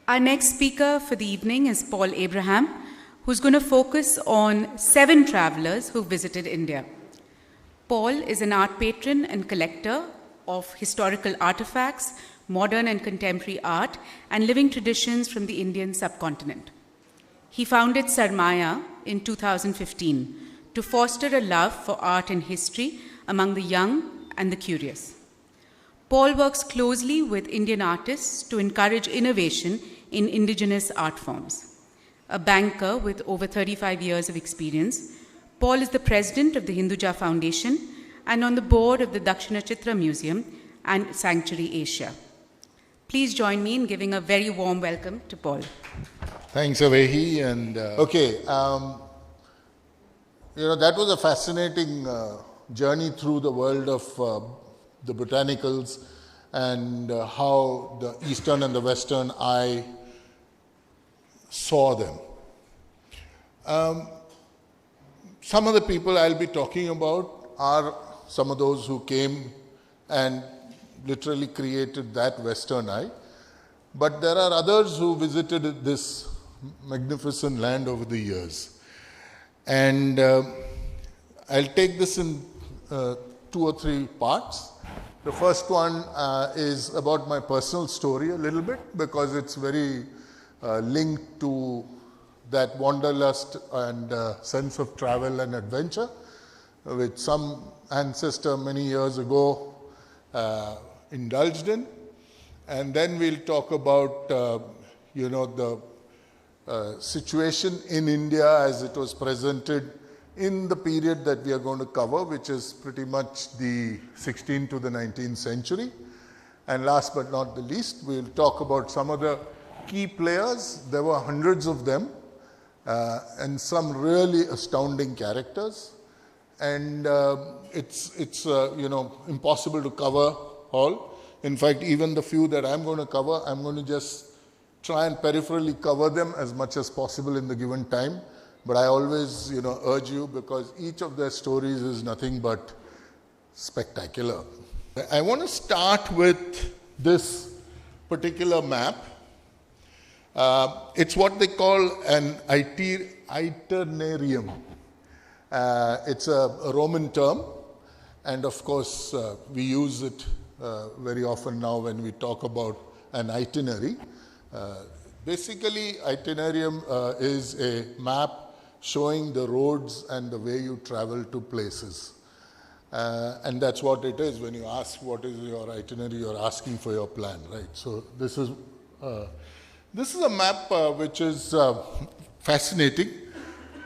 Our next speaker for the evening is Paul Abraham, who's going to focus on 7 travelers who visited India. Paul is an art patron and collector of historical artifacts, modern and contemporary art, and living traditions from the Indian subcontinent. He founded Sarmaya in 2015 to foster a love for art and history among the young and the curious. Paul works closely with Indian artists to encourage innovation in indigenous art forms. A banker with over 35 years of experience, Paul is the president of the Hinduja Foundation and on the board of the DakshinaChitra Museum and Sanctuary Asia. Please join me in giving a very warm welcome to Paul. Thanks, Avehi. And that was a fascinating journey through the world of the botanicals and how the Eastern and the Western eye saw them. Some of the people I'll be talking about are some of those who came and literally created that Western eye. But there are others who visited this magnificent land over the years. And I'll take this in 2 or 3 parts. The first one is about my personal story a little bit, because it's very linked to that wanderlust and sense of travel and adventure, which some ancestor many years ago indulged in. And then we'll talk about, the situation in India as it was presented in the period that we are going to cover, which is pretty much the 16th to the 19th century. And last but not the least, we'll talk about some of the key players. There were hundreds of them, and some really astounding characters. And it's impossible to cover all. In fact, even the few that I'm going to cover, I'm going to just try and peripherally cover them as much as possible in the given time. But I always, urge you, because each of their stories is nothing but spectacular. I want to start with this particular map. It's what they call an itinerarium. It's a Roman term, and of course we use it very often now when we talk about an itinerary. Basically, itinerarium is a map showing the roads and the way you travel to places. And that's what it is. When you ask what is your itinerary, you're asking for your plan, right? So this is a map which is fascinating.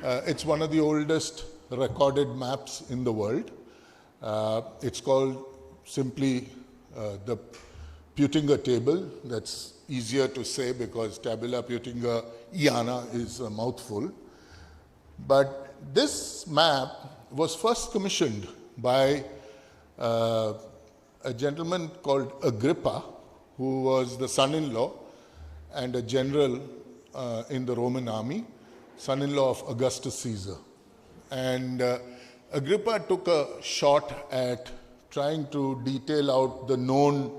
It's one of the oldest recorded maps in the world. It's called simply the Peutingertable. That's easier to say because tabula Peutingeriana is a mouthful. But this map was first commissioned by a gentleman called Agrippa, who was the son-in-law and a general in the Roman army, son-in-law of Augustus Caesar. And Agrippa took a shot at trying to detail out the known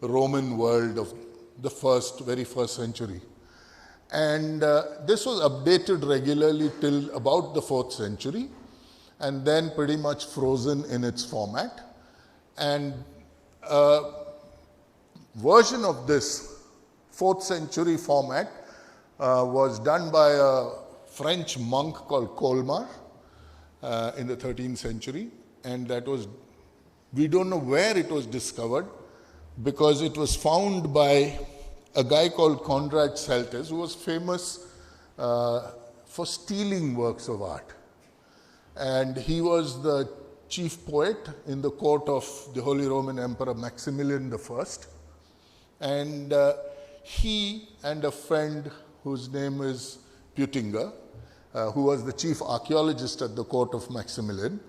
Roman world of the very first century. And this was updated regularly till about the 4th century, and then pretty much frozen in its format. And a version of this 4th century format was done by a French monk called Colmar in the 13th century. And we don't know where it was discovered, because it was found by a guy called Conrad Celtes, who was famous for stealing works of art. And he was the chief poet in the court of the Holy Roman Emperor Maximilian I. And he and a friend whose name is Peutinger, who was the chief archaeologist at the court of Maximilian,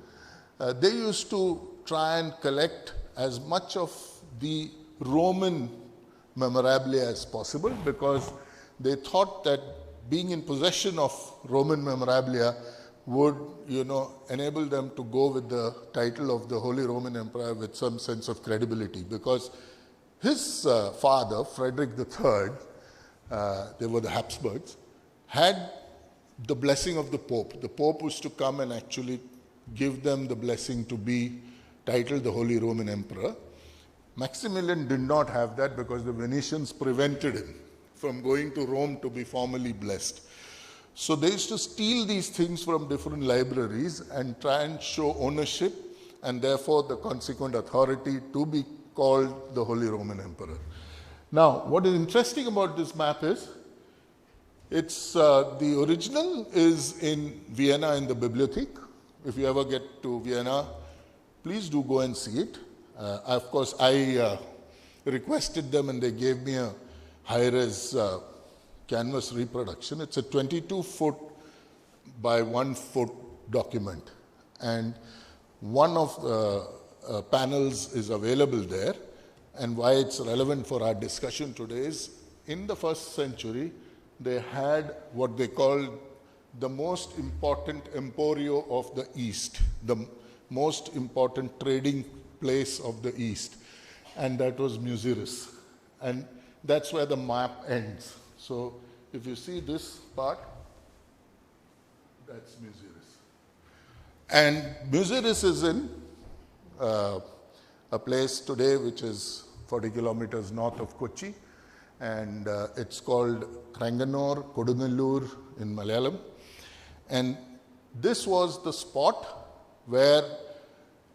they used to try and collect as much of the Roman memorabilia as possible, because they thought that being in possession of Roman memorabilia would, enable them to go with the title of the Holy Roman Emperor with some sense of credibility. Because his father, Frederick III, they were the Habsburgs, had the blessing of the Pope. The Pope was to come and actually give them the blessing to be titled the Holy Roman Emperor. Maximilian did not have that because the Venetians prevented him from going to Rome to be formally blessed. So they used to steal these things from different libraries and try and show ownership and therefore the consequent authority to be called the Holy Roman Emperor. Now, what is interesting about this map is, it's the original is in Vienna in the Bibliothek. If you ever get to Vienna, please do go and see it. Of course, I requested them and they gave me a high-res canvas reproduction. It's a 22-foot by 1-foot document. And one of the panels is available there. And why it's relevant for our discussion today is, in the 1st century, they had what they called the most important emporio of the East, the most important trading place of the East, and that was Muziris. And that's where the map ends. So if you see this part, that's Muziris. And Muziris is in a place today which is 40 kilometers north of Kochi, and it's called Kranganur, Kodunallur in Malayalam. And this was the spot where,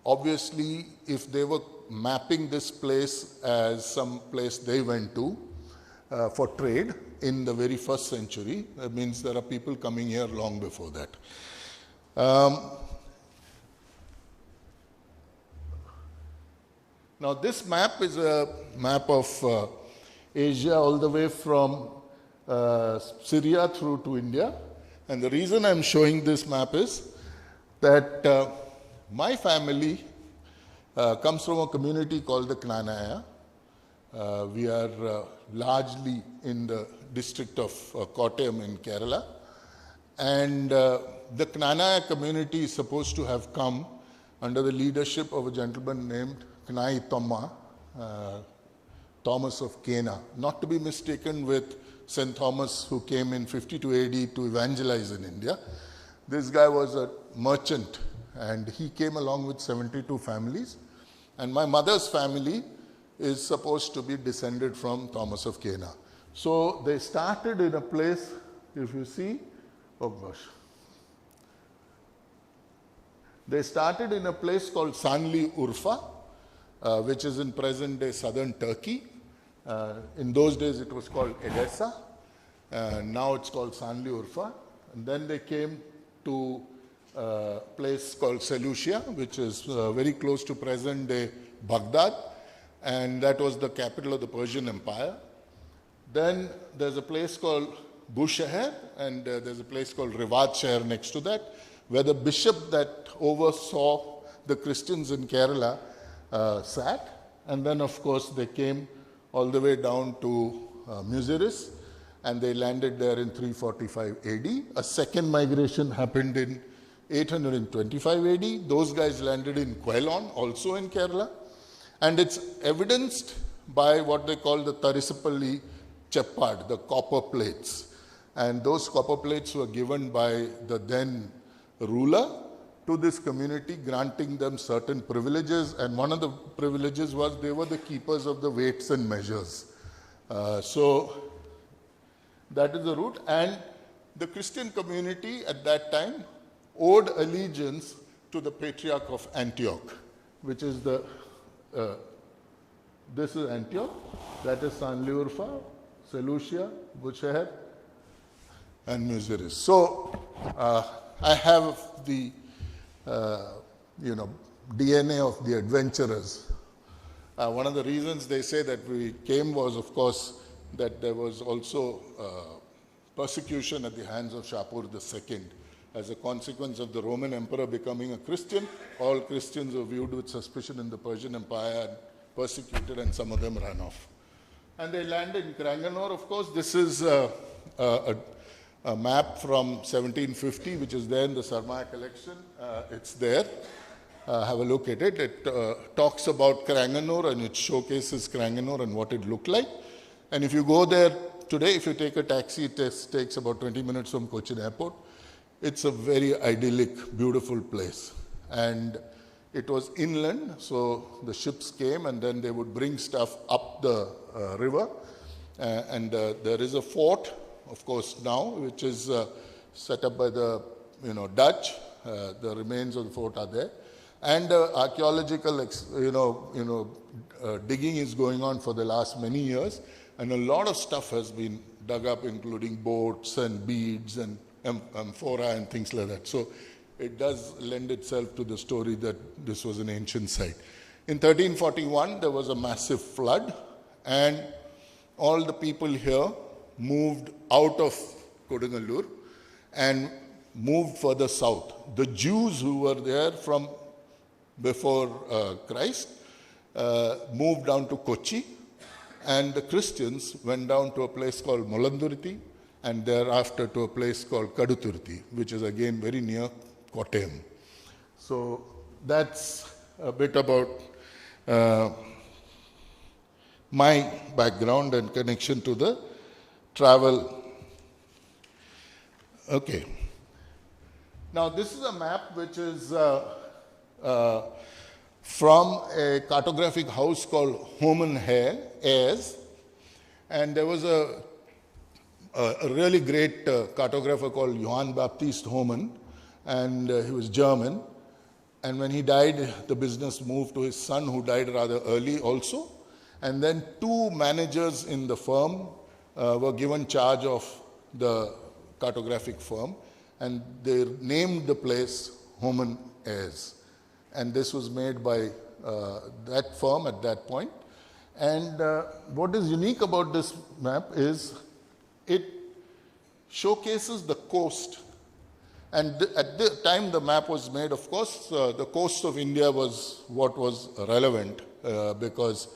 obviously, if they were mapping this place as some place they went to for trade in the very 1st century, that means there are people coming here long before that. Now, this map is a map of Asia all the way from Syria through to India. And the reason I'm showing this map is that my family comes from a community called the Knanaya. We are largely in the district of Kottayam in Kerala. And the Knanaya community is supposed to have come under the leadership of a gentleman named Knai Tomma, Thomas of Cana, not to be mistaken with St. Thomas, who came in 52 AD to evangelize in India. This guy was a merchant, and he came along with 72 families. And my mother's family is supposed to be descended from Thomas of Cana. So they started in a place, if you see, oh gosh. They started in a place called Sanli Urfa, which is in present-day southern Turkey. In those days, it was called Edessa. Now it's called Sanli Urfa. And then they came to a place called Seleucia, which is very close to present-day Baghdad. And that was the capital of the Persian Empire. Then there's a place called Bushehr, and there's a place called Rivat Shehr next to that, where the bishop that oversaw the Christians in Kerala sat. And then, of course, they came all the way down to Muziris, and they landed there in 345 AD. A second migration happened in 825 AD. Those guys landed in Quailon, also in Kerala. And it's evidenced by what they call the Tarisapalli Cheppad, the copper plates. And those copper plates were given by the then ruler to this community, granting them certain privileges. And one of the privileges was they were the keepers of the weights and measures. So that is the root. And the Christian community at that time owed allegiance to the Patriarch of Antioch, which is the, this is Antioch, that is Sanli Urfa, Seleucia, Bushehr, and Muziris. So I have the DNA of the adventurers. One of the reasons they say that we came was, of course, that there was also persecution at the hands of Shapur II. As a consequence of the Roman emperor becoming a Christian, all Christians were viewed with suspicion in the Persian Empire and persecuted, and some of them ran off. And they landed in Kranganur. Of course, this is a map from 1750, which is there in the Sarmaya collection. It's there. Have a look at it. It talks about Kranganur, and it showcases Kranganur and what it looked like. And if you go there today, if you take a taxi, it takes about 20 minutes from Cochin Airport. It's a very idyllic, beautiful place. And it was inland, so the ships came and then they would bring stuff up the river. There is a fort, of course, now, which is set up by the Dutch. The remains of the fort are there. And archaeological digging is going on for the last many years. And a lot of stuff has been dug up, including boats and beads and amphora and things like that. So it does lend itself to the story that this was an ancient site. In 1341, there was a massive flood, and all the people here moved out of Kodungalur and moved further south. The Jews who were there from before Christ moved down to Kochi, and the Christians went down to a place called Molandurthi, and thereafter to a place called Kaduturthi, which is again very near Kottayam. So that's a bit about my background and connection to the travel. Okay. Now this is a map which is from a cartographic house called Homan Ayres, and there was a really great cartographer called Johann Baptist Homan, and he was German. And when he died, the business moved to his son, who died rather early also. And then two managers in the firm were given charge of the cartographic firm, and they named the place Homan Ayres. And this was made by that firm at that point. And what is unique about this map is it showcases the coast. And at the time the map was made, of course, the coast of India was what was relevant because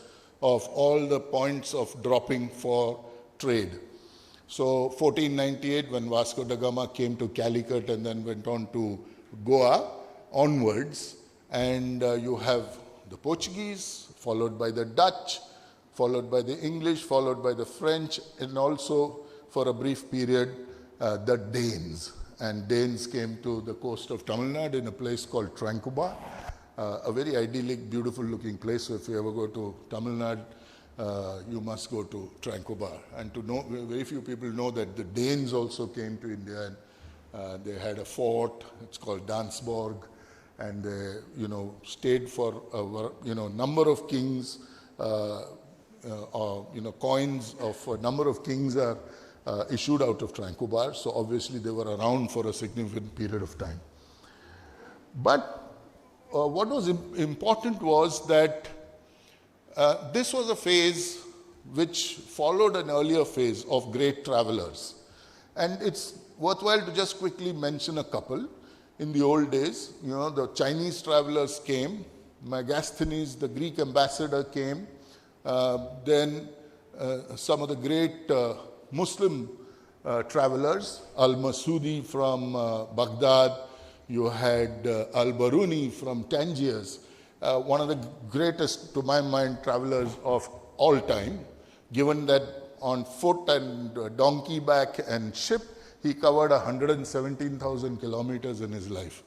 of all the points of dropping for trade. So 1498, when Vasco da Gama came to Calicut and then went on to Goa onwards, and you have the Portuguese, followed by the Dutch, followed by the English, followed by the French, and also for a brief period, the Danes. And Danes came to the coast of Tamil Nadu in a place called Tranquebar, a very idyllic, beautiful looking place. So if you ever go to Tamil Nadu, you must go to Tranquebar. And to know, very few people know that the Danes also came to India, and they had a fort. It's called Dansborg, and they, stayed for a number of kings. Coins of a number of kings are issued out of Tranquebar, so obviously they were around for a significant period of time. But what was important was that this was a phase which followed an earlier phase of great travelers. And it's worthwhile to just quickly mention a couple. In the old days, the Chinese travelers came, Megasthenes, the Greek ambassador, came, then some of the great Muslim travelers, Al-Masudi from Baghdad, you had Al-Baruni from Tangiers, one of the greatest, to my mind, travelers of all time, given that on foot and donkey back and ship, he covered 117,000 kilometers in his life,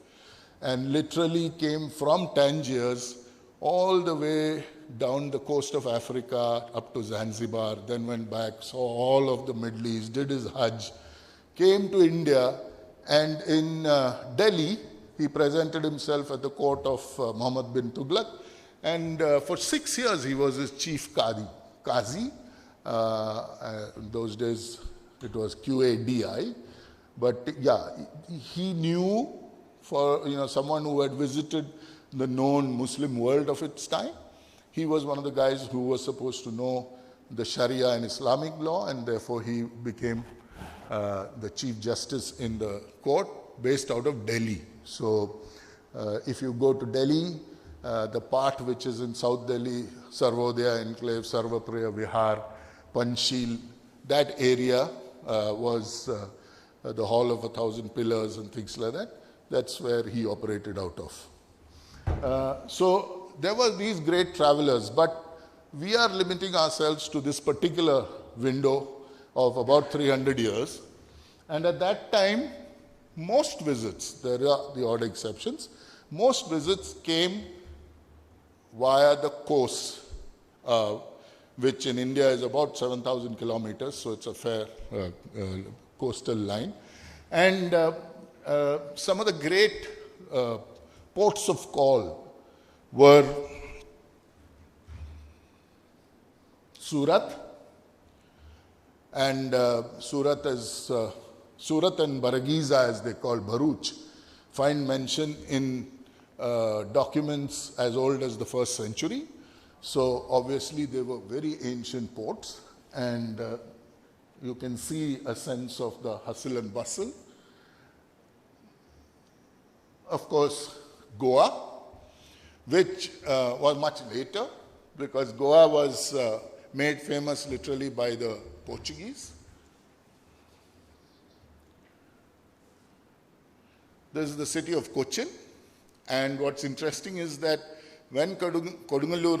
and literally came from Tangiers all the way down the coast of Africa up to Zanzibar, then went back, saw all of the Middle East, did his Hajj, came to India, and in Delhi, he presented himself at the court of Muhammad bin Tughlaq, and for 6 years he was his chief Qazi. In those days it was QADI, but yeah, he knew, for someone who had visited the known Muslim world of its time, he was one of the guys who was supposed to know the Sharia and Islamic law, and therefore he became the Chief Justice in the court based out of Delhi. So if you go to Delhi, the part which is in South Delhi, Sarvodaya Enclave, Sarvapriya Vihar, Panchsheel, that area was the Hall of 1,000 Pillars and things like that. That's where he operated out of. So there were these great travelers, but we are limiting ourselves to this particular window of about 300 years. And at that time, most visits, there are the odd exceptions, most visits came via the coast, which in India is about 7,000 kilometers, so it's a fair coastal line. And some of the great ports of call were Surat, and Surat and Baragiza, as they call Bharuch, find mention in documents as old as the 1st century. So obviously they were very ancient ports, and you can see a sense of the hustle and bustle. Of course, Goa, which was much later, because Goa was made famous literally by the Portuguese. This is the city of Cochin, and what's interesting is that when Kodungalur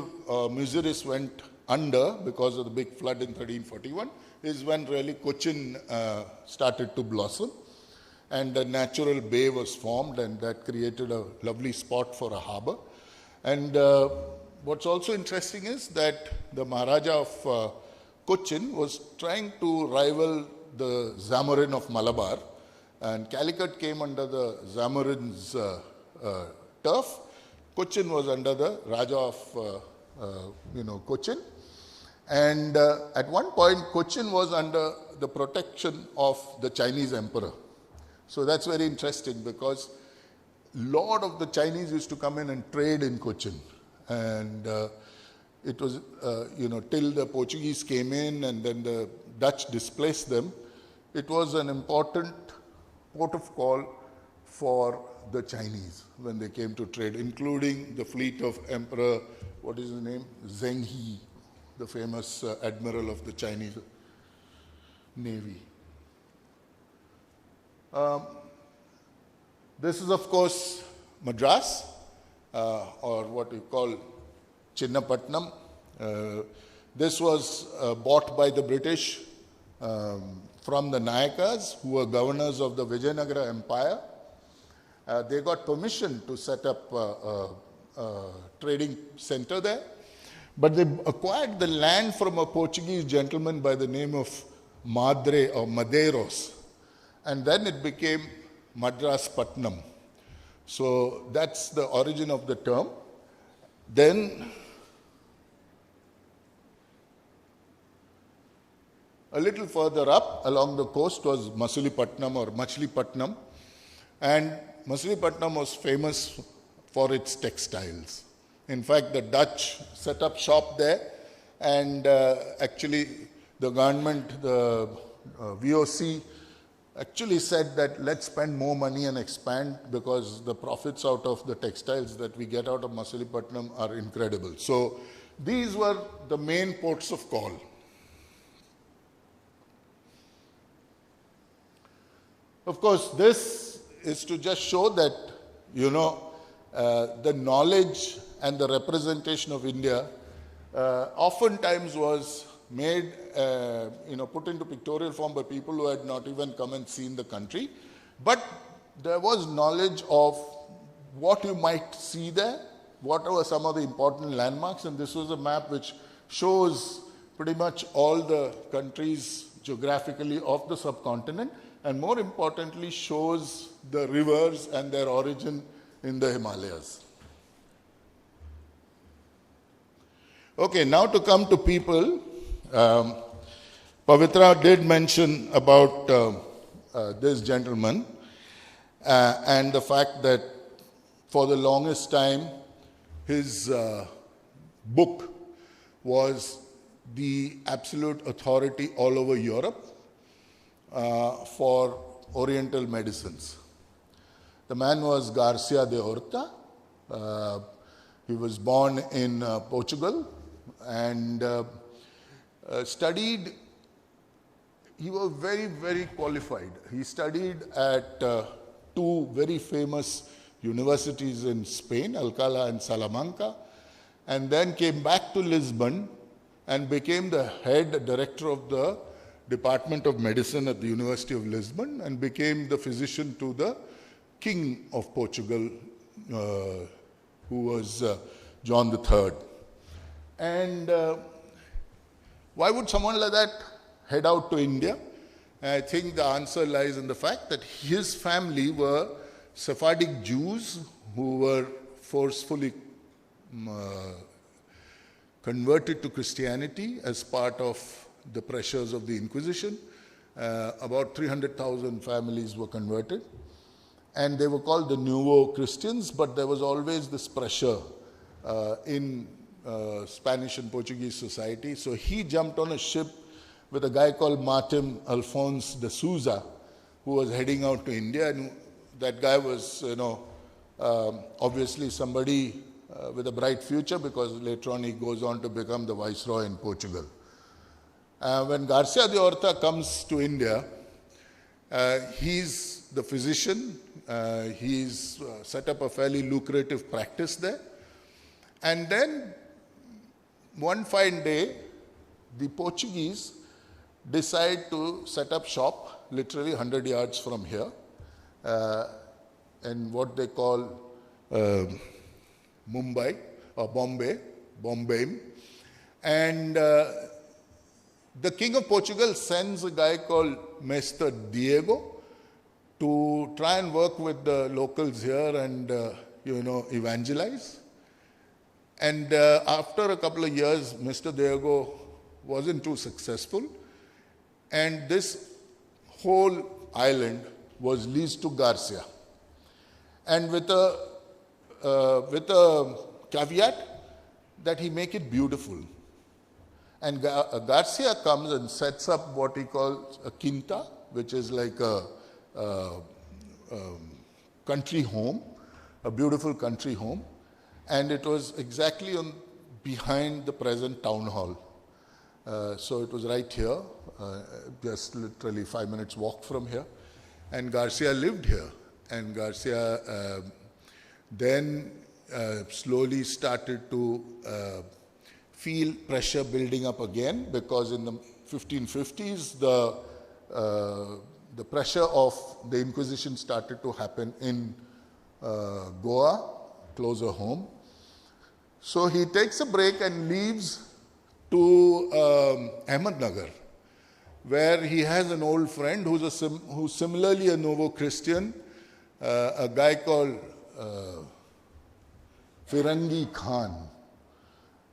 Muziris went under because of the big flood in 1341, is when really Cochin started to blossom, and a natural bay was formed, and that created a lovely spot for a harbor. And what's also interesting is that the Maharaja of Cochin was trying to rival the Zamorin of Malabar, and Calicut came under the Zamorin's turf. Cochin was under the Raja of Cochin, and at one point Cochin was under the protection of the Chinese emperor. So that's very interesting, because a lot of the Chinese used to come in and trade in Cochin, and it was till the Portuguese came in and then the Dutch displaced them. It was an important port of call for the Chinese when they came to trade, including the fleet of Emperor, what is his name? Zheng He, the famous admiral of the Chinese Navy. This is, of course, Madras, or what we call Chinnapatnam. This was bought by the British from the Nayakas, who were governors of the Vijayanagara Empire. They got permission to set up a trading center there, but they acquired the land from a Portuguese gentleman by the name of Madre or Madeiros, and then it became Madras Patnam. So that's the origin of the term. Then a little further up along the coast was Masulipattnam or Machilipatnam, and Masulipattnam was famous for its textiles. In fact, the Dutch set up shop there, and actually the government, the VOC, actually said that let's spend more money and expand, because the profits out of the textiles that we get out of Masulipattnam are incredible. So these were the main ports of call. Of course, this is to just show that, the knowledge and the representation of India oftentimes was made, put into pictorial form by people who had not even come and seen the country. But there was knowledge of what you might see there, what were some of the important landmarks, and this was a map which shows pretty much all the countries geographically of the subcontinent, and more importantly shows the rivers and their origin in the Himalayas. Okay, now to come to people. Pavitra did mention about this gentleman and the fact that for the longest time his book was the absolute authority all over Europe for Oriental medicines. The man was Garcia de Orta. He was born in Portugal and studied. He was very, very qualified. He studied at two very famous universities in Spain, Alcalá and Salamanca, and then came back to Lisbon and became the head director of the Department of Medicine at the University of Lisbon and became the physician to the King of Portugal, who was John III. And why would someone like that head out to India? I think the answer lies in the fact that his family were Sephardic Jews who were forcefully converted to Christianity as part of the pressures of the Inquisition. About 300,000 families were converted. And they were called the Nouveau Christians, but there was always this pressure in Spanish and Portuguese society. So he jumped on a ship with a guy called Martin Alphonse de Souza, who was heading out to India. And that guy was, obviously somebody with a bright future, because later on he goes on to become the Viceroy in Portugal. When Garcia de Orta comes to India, he's the physician. He's set up a fairly lucrative practice there. And then one fine day, the Portuguese decide to set up shop literally 100 yards from here in what they call Mumbai or Bombay. And the King of Portugal sends a guy called Mr. Diego to try and work with the locals here and, evangelize. And after a couple of years, Mr. Diego wasn't too successful. And this whole island was leased to Garcia. And with a caveat that he make it beautiful. And Garcia comes and sets up what he calls a quinta, which is like a country home, a beautiful country home. And it was exactly behind the present town hall. So it was right here, just literally 5 minutes walk from here. And Garcia lived here. And Garcia then slowly started to feel pressure building up again, because in the 1550s, the pressure of the Inquisition started to happen in Goa, closer home. So he takes a break and leaves to Ahmednagar, where he has an old friend who's similarly a Novo Christian, a guy called Firangi Khan.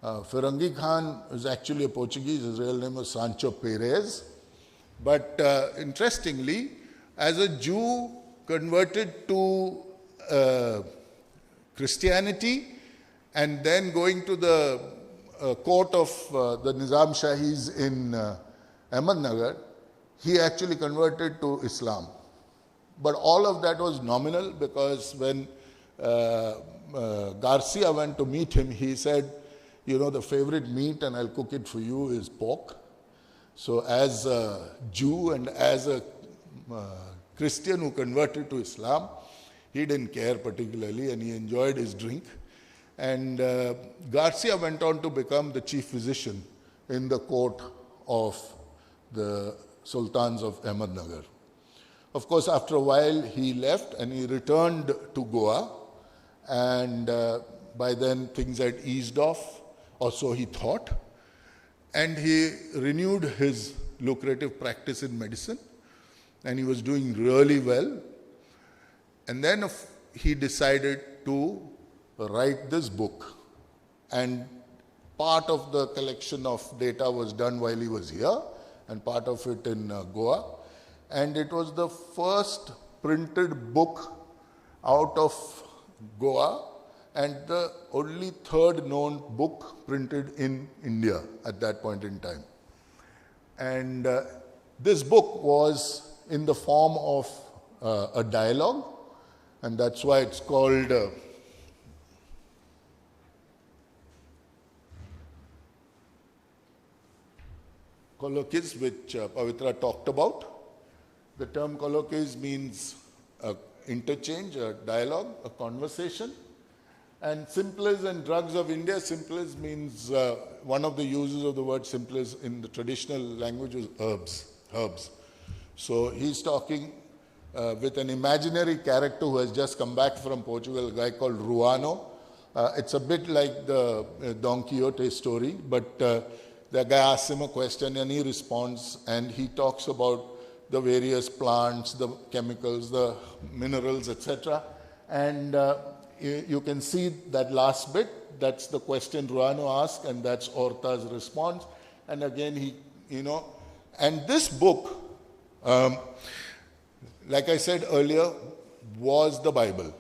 Firangi Khan is actually a Portuguese. His real name was Sancho Perez. But interestingly, as a Jew converted to Christianity and then going to the court of the Nizam Shahis in Ahmednagar, he actually converted to Islam. But all of that was nominal, because when Garcia went to meet him, he said, the favorite meat, and I'll cook it for you, is pork. So as a Jew and as a Christian who converted to Islam, he didn't care particularly, and he enjoyed his drink. And Garcia went on to become the chief physician in the court of the Sultans of Ahmednagar. Of course, after a while, he left and he returned to Goa. And by then, things had eased off, or so he thought. And he renewed his lucrative practice in medicine. And he was doing really well. And then he decided to write this book. And part of the collection of data was done while he was here, and part of it in Goa. And it was the first printed book out of Goa, and the only third known book printed in India at that point in time. And this book was in the form of a dialogue, and that's why it's called colloquies, which Pavitra talked about. The term colloquies means interchange, a dialogue, a conversation. And simples and drugs of India, simples means one of the uses of the word simples in the traditional language is herbs. herbs. So he's talking with an imaginary character who has just come back from Portugal, a guy called Ruano. It's a bit like the Don Quixote story, but the guy asks him a question and he responds, and he talks about the various plants, the chemicals, the minerals, etc. And you can see that last bit, that's the question Ruano asked, and that's Orta's response. And again, he, and this book, like I said earlier, was the Bible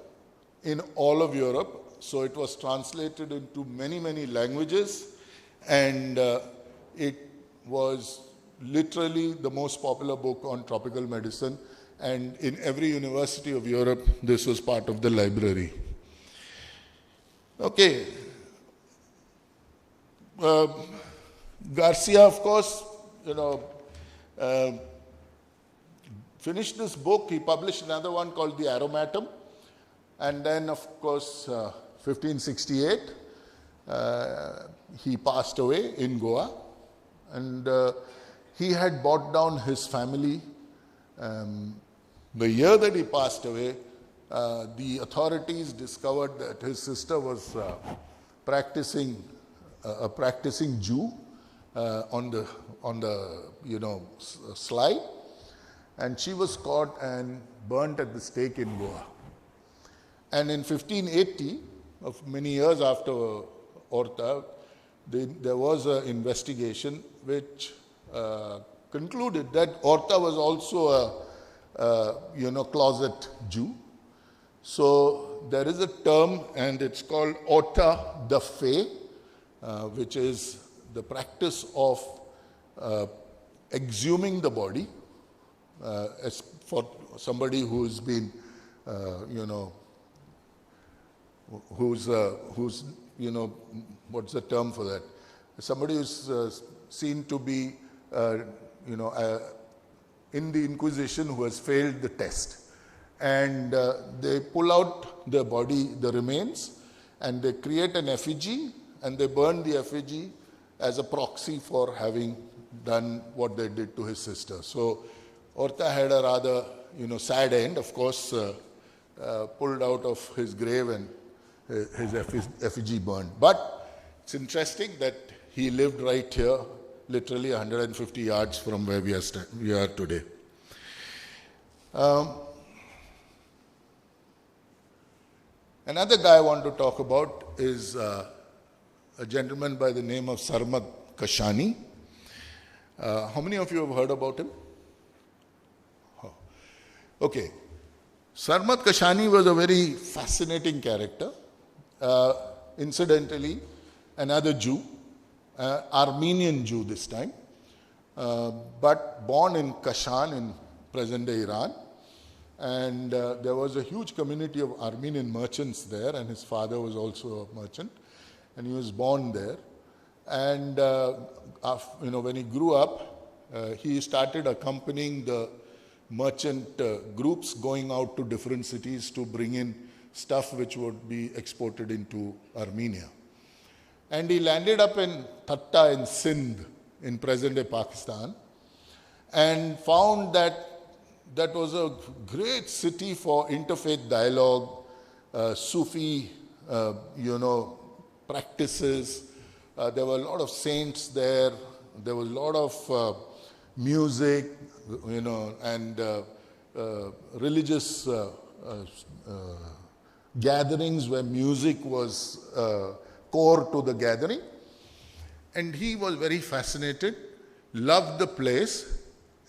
in all of Europe. So it was translated into many, many languages, and it was literally the most popular book on tropical medicine. And in every university of Europe, this was part of the library. Okay. Garcia, of course, finished this book. He published another one called The Aromatum. And then, of course, 1568, he passed away in Goa. And he had brought down his family. The year that he passed away, the authorities discovered that his sister was practicing a practicing Jew on the slide, and she was caught and burnt at the stake in Goa. And in 1580, of many years after Orta, there was an investigation which concluded that Orta was also a closet Jew. So there is a term, and it's called Orta de Fe, which is the practice of exhuming the body as for somebody who's been, who's what's the term for that? Somebody who's seen to be, in the Inquisition, who has failed the test. And they pull out the body, the remains, and they create an effigy, and they burn the effigy as a proxy for having done what they did to his sister. So Orta had a rather, sad end, of course, pulled out of his grave and his effigy burned. But it's interesting that he lived right here, literally 150 yards from where we are today. Another guy I want to talk about is a gentleman by the name of Sarmad Kashani. How many of you have heard about him? Oh. Okay. Sarmad Kashani was a very fascinating character. Incidentally, another Jew, Armenian Jew this time, but born in Kashan in present-day Iran. And there was a huge community of Armenian merchants there, and his father was also a merchant, and he was born there. And when he grew up, he started accompanying the merchant groups going out to different cities to bring in stuff which would be exported into Armenia. And he landed up in Thatta in Sindh, in present-day Pakistan, and found that that was a great city for interfaith dialogue, Sufi, practices. There were a lot of saints there. There was a lot of music, and religious gatherings where music was core to the gathering. And he was very fascinated, loved the place,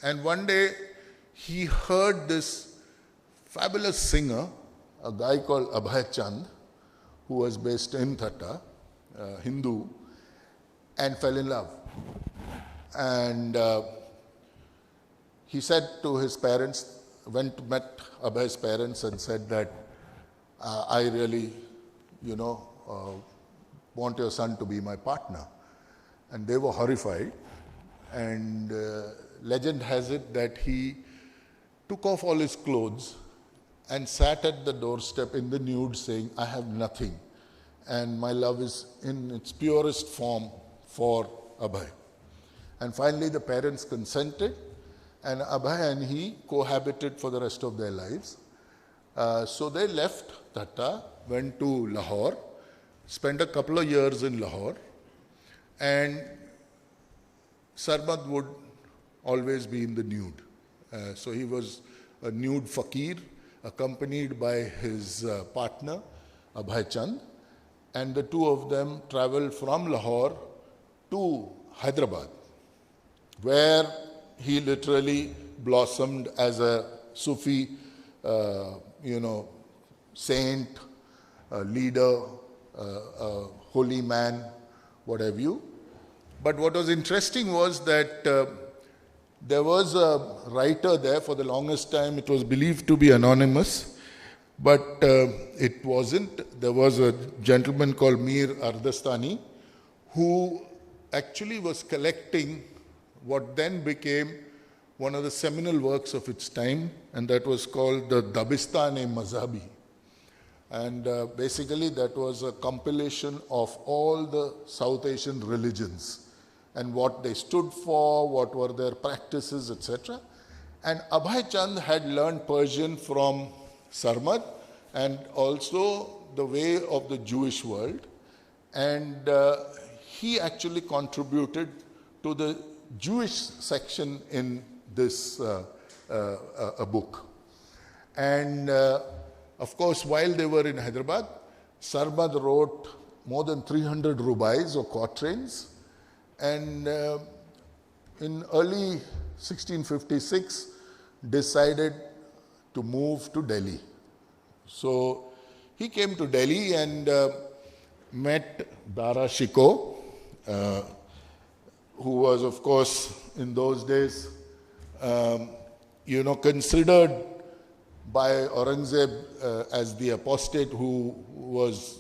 and one day he heard this fabulous singer, a guy called Abhay Chand, who was based in Thatta, Hindu, and fell in love. And he said to his parents, met Abhay's parents and said that, I really, want your son to be my partner. And they were horrified. And legend has it that he took off all his clothes and sat at the doorstep in the nude saying, I have nothing, and my love is in its purest form for Abhay. And finally the parents consented, and Abhay and he cohabited for the rest of their lives. So they left Thatta, went to Lahore, spent a couple of years in Lahore, and Sarmad would always be in the nude. So he was a nude fakir, accompanied by his partner, Abhay Chand, and the two of them traveled from Lahore to Hyderabad, where he literally blossomed as a Sufi, saint, a leader, a holy man, what have you. But what was interesting was that there was a writer there. For the longest time it was believed to be anonymous, but it wasn't. There was a gentleman called Mir Ardastani who actually was collecting what then became one of the seminal works of its time, and that was called the Dabistan-e-Mazhabi. And basically that was a compilation of all the South Asian religions and what they stood for, what were their practices, etc. And Abhay Chand had learned Persian from Sarmad and also the way of the Jewish world. And he actually contributed to the Jewish section in this a book. And of course, while they were in Hyderabad, Sarmad wrote more than 300 rubais or quatrains. And in early 1656, decided to move to Delhi. So he came to Delhi and met Dara Shikoh, who was, of course, in those days, considered by Aurangzeb as the apostate who was,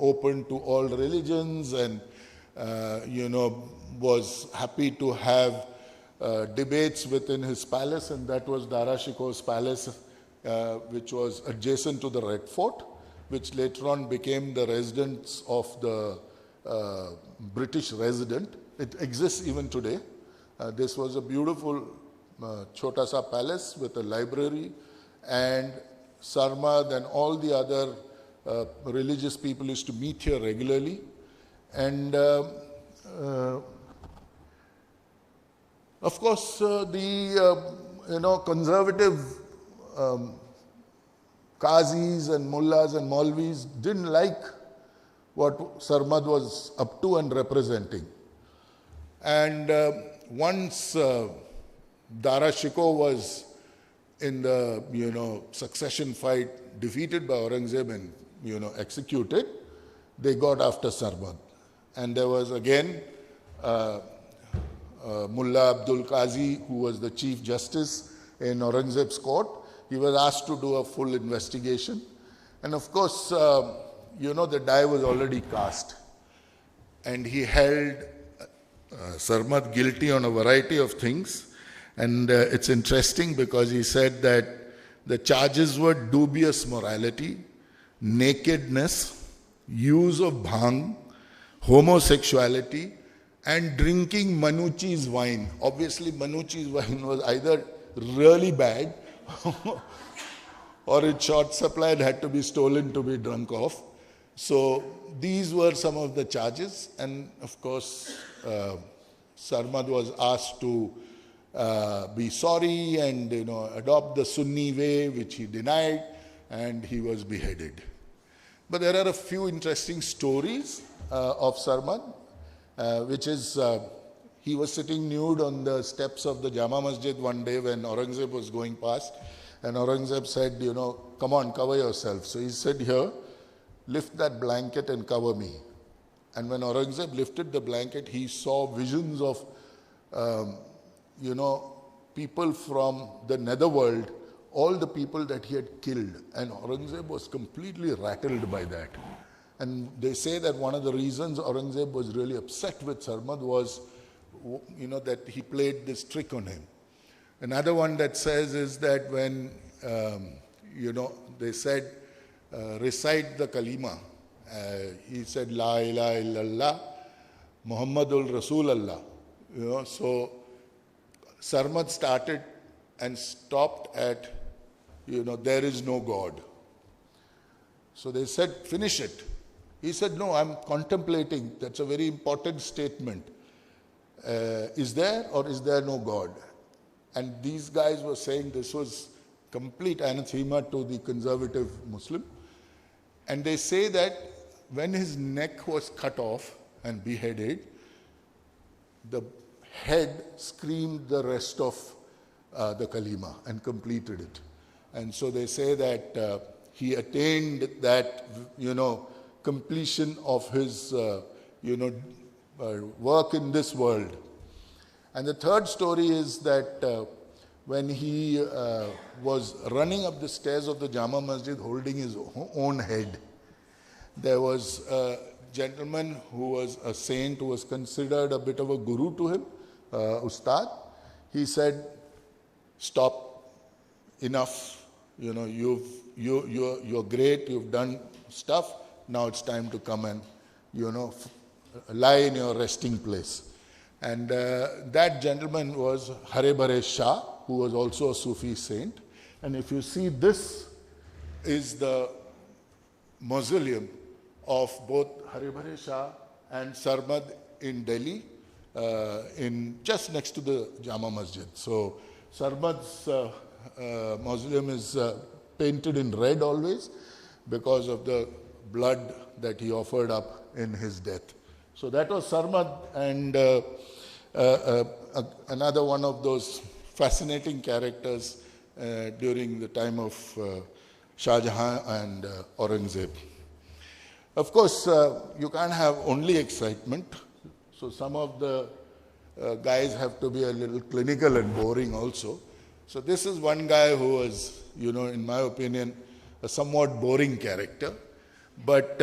open to all religions and, was happy to have debates within his palace, and that was Dara Shikoh's palace, which was adjacent to the Red Fort, which later on became the residence of the British resident. It exists even today. This was a beautiful Chota Sa palace with a library, and Sarmad and all the other religious people used to meet here regularly. And of course, the conservative Qazis and Mullahs and Maulvis didn't like what Sarmad was up to and representing. And once Dara Shikoh was in the succession fight defeated by Aurangzeb and executed, they got after Sarmad. And there was again Mullah Abdul Qazi, who was the Chief Justice in Aurangzeb's court. He was asked to do a full investigation. And of course, the die was already cast. And he held Sarmad guilty on a variety of things. And it's interesting because he said that the charges were dubious morality, nakedness, use of bhang, homosexuality, and drinking Manucci's wine. Obviously, Manucci's wine was either really bad or in short supply and had to be stolen to be drunk off. So these were some of the charges. And of course, Sarmad was asked to be sorry and adopt the Sunni way, which he denied, and he was beheaded. But there are a few interesting stories of Sarmad, which is he was sitting nude on the steps of the Jama Masjid one day when Aurangzeb was going past, and Aurangzeb said, come on, cover yourself. So he said, here, lift that blanket and cover me. And when Aurangzeb lifted the blanket, he saw visions of people from the netherworld, all the people that he had killed. And Aurangzeb was completely rattled by that. And they say that one of the reasons Aurangzeb was really upset with Sarmad was, that he played this trick on him. Another one that says is that when, they said, recite the kalima, he said, La ilaha illallah, Muhammadul Rasulallah. So Sarmad started and stopped at, there is no God. So they said, finish it. He said, no, I'm contemplating. That's a very important statement. Is there or is there no God? And these guys were saying this was complete anathema to the conservative Muslim. And they say that when his neck was cut off and beheaded, the head screamed the rest of the kalima and completed it. And so they say that he attained that, completion of his, work in this world. And the third story is that when he was running up the stairs of the Jama Masjid holding his own head, there was a gentleman who was a saint, who was considered a bit of a guru to him, Ustad. He said, stop, enough, you're great, you've done stuff, now it's time to come and, lie in your resting place. And that gentleman was Hare Bhare Shah, who was also a Sufi saint. And if you see, this is the mausoleum of both Hare Bhare Shah and Sarmad in Delhi, just next to the Jama Masjid. So Sarmad's mausoleum is painted in red always because of the blood that he offered up in his death. So that was Sarmad, and another one of those fascinating characters during the time of Shah Jahan and Aurangzeb. Of course, you can't have only excitement, so some of the guys have to be a little clinical and boring also. So this is one guy who was, in my opinion, a somewhat boring character, but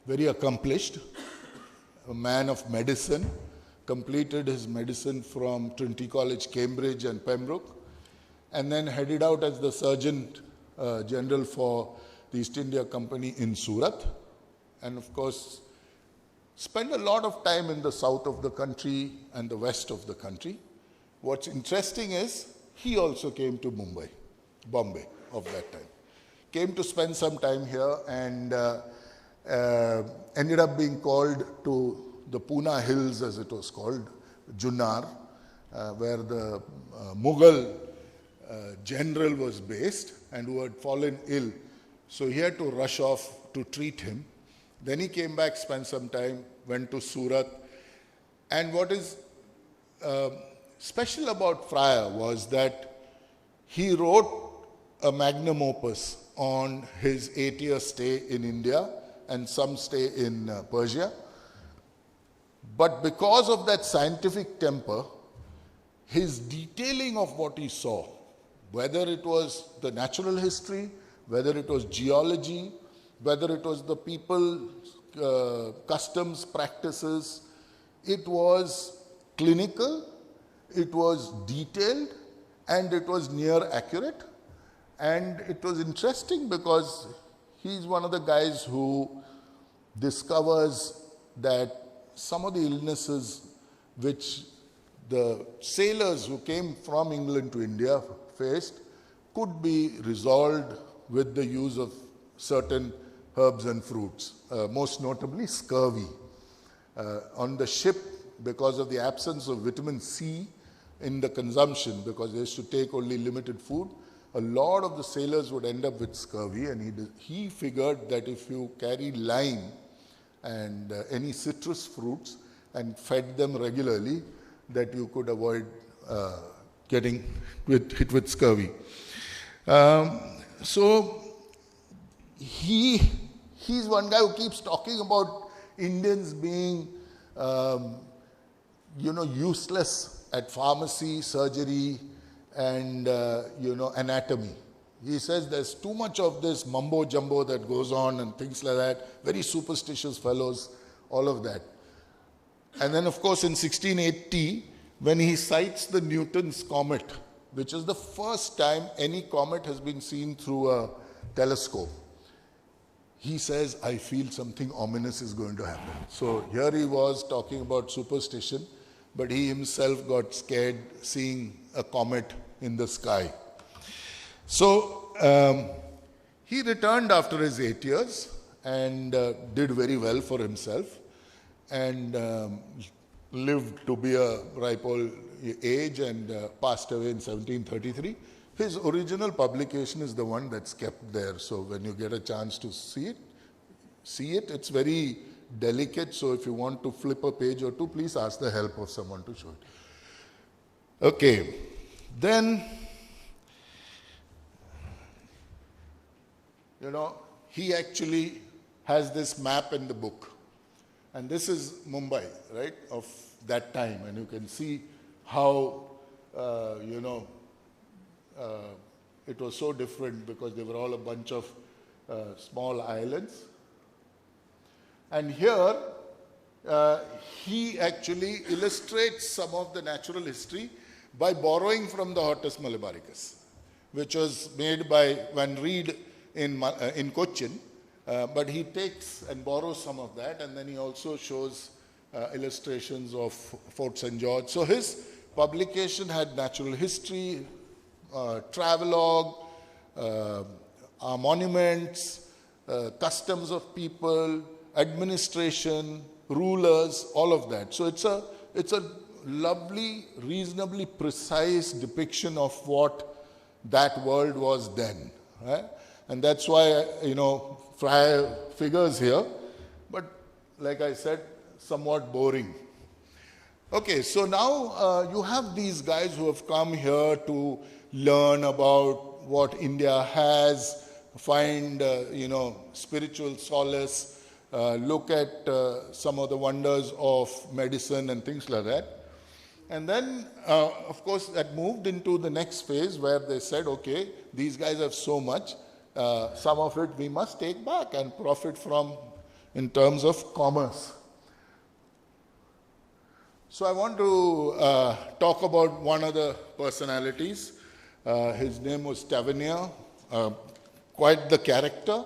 very accomplished, a man of medicine, completed his medicine from Trinity College, Cambridge and Pembroke, and then headed out as the Surgeon General for the East India Company in Surat, and of course spent a lot of time in the south of the country and the west of the country. What's interesting is he also came to Bombay of that time. Came to spend some time here and ended up being called to the Poona Hills, as it was called, Junnar, where the Mughal general was based and who had fallen ill. So he had to rush off to treat him. Then he came back, spent some time, went to Surat. And what is special about Fryer was that he wrote a magnum opus on his 8-year stay in India and some stay in Persia. But because of that scientific temper, his detailing of what he saw, whether it was the natural history, whether it was geology, whether it was the people, customs, practices, it was clinical, it was detailed, and it was near accurate. And it was interesting because he's one of the guys who discovers that some of the illnesses which the sailors who came from England to India faced could be resolved with the use of certain herbs and fruits, most notably scurvy. On the ship, because of the absence of vitamin C in the consumption, because they used to take only limited food, a lot of the sailors would end up with scurvy, and he figured that if you carry lime and any citrus fruits and fed them regularly, that you could avoid getting hit with scurvy. So he's one guy who keeps talking about Indians being, useless at pharmacy, surgery, and, anatomy. He says there's too much of this mumbo jumbo that goes on and things like that, very superstitious fellows, all of that. And then, of course, in 1680, when he cites the Newton's comet, which is the first time any comet has been seen through a telescope, he says, I feel something ominous is going to happen. So here he was talking about superstition, but he himself got scared seeing a comet in the sky. So he returned after his 8 years and did very well for himself, and lived to be a ripe old age, and passed away in 1733. His original publication is the one that's kept there. So when you get a chance to see it. It's very delicate. So if you want to flip a page or two, please ask the help of someone to show it. Okay. Then, he actually has this map in the book. And this is Mumbai, right, of that time. And you can see how, it was so different because they were all a bunch of small islands. And here, he actually illustrates some of the natural history by borrowing from the Hortus Malabaricus, which was made by Van Reed in Cochin. But he takes and borrows some of that, and then he also shows illustrations of Fort St. George. So his publication had natural history, travelogue, monuments, customs of people, administration, rulers, all of that. So it's a lovely, reasonably precise depiction of what that world was then. Right? And that's why, Fry figures here, but like I said, somewhat boring. Okay, so now you have these guys who have come here to learn about what India has, find, spiritual solace, look at some of the wonders of medicine and things like that. And then, of course, that moved into the next phase where they said, okay, these guys have so much, some of it we must take back and profit from in terms of commerce. So I want to talk about one of the personalities. His name was Tavernier, quite the character.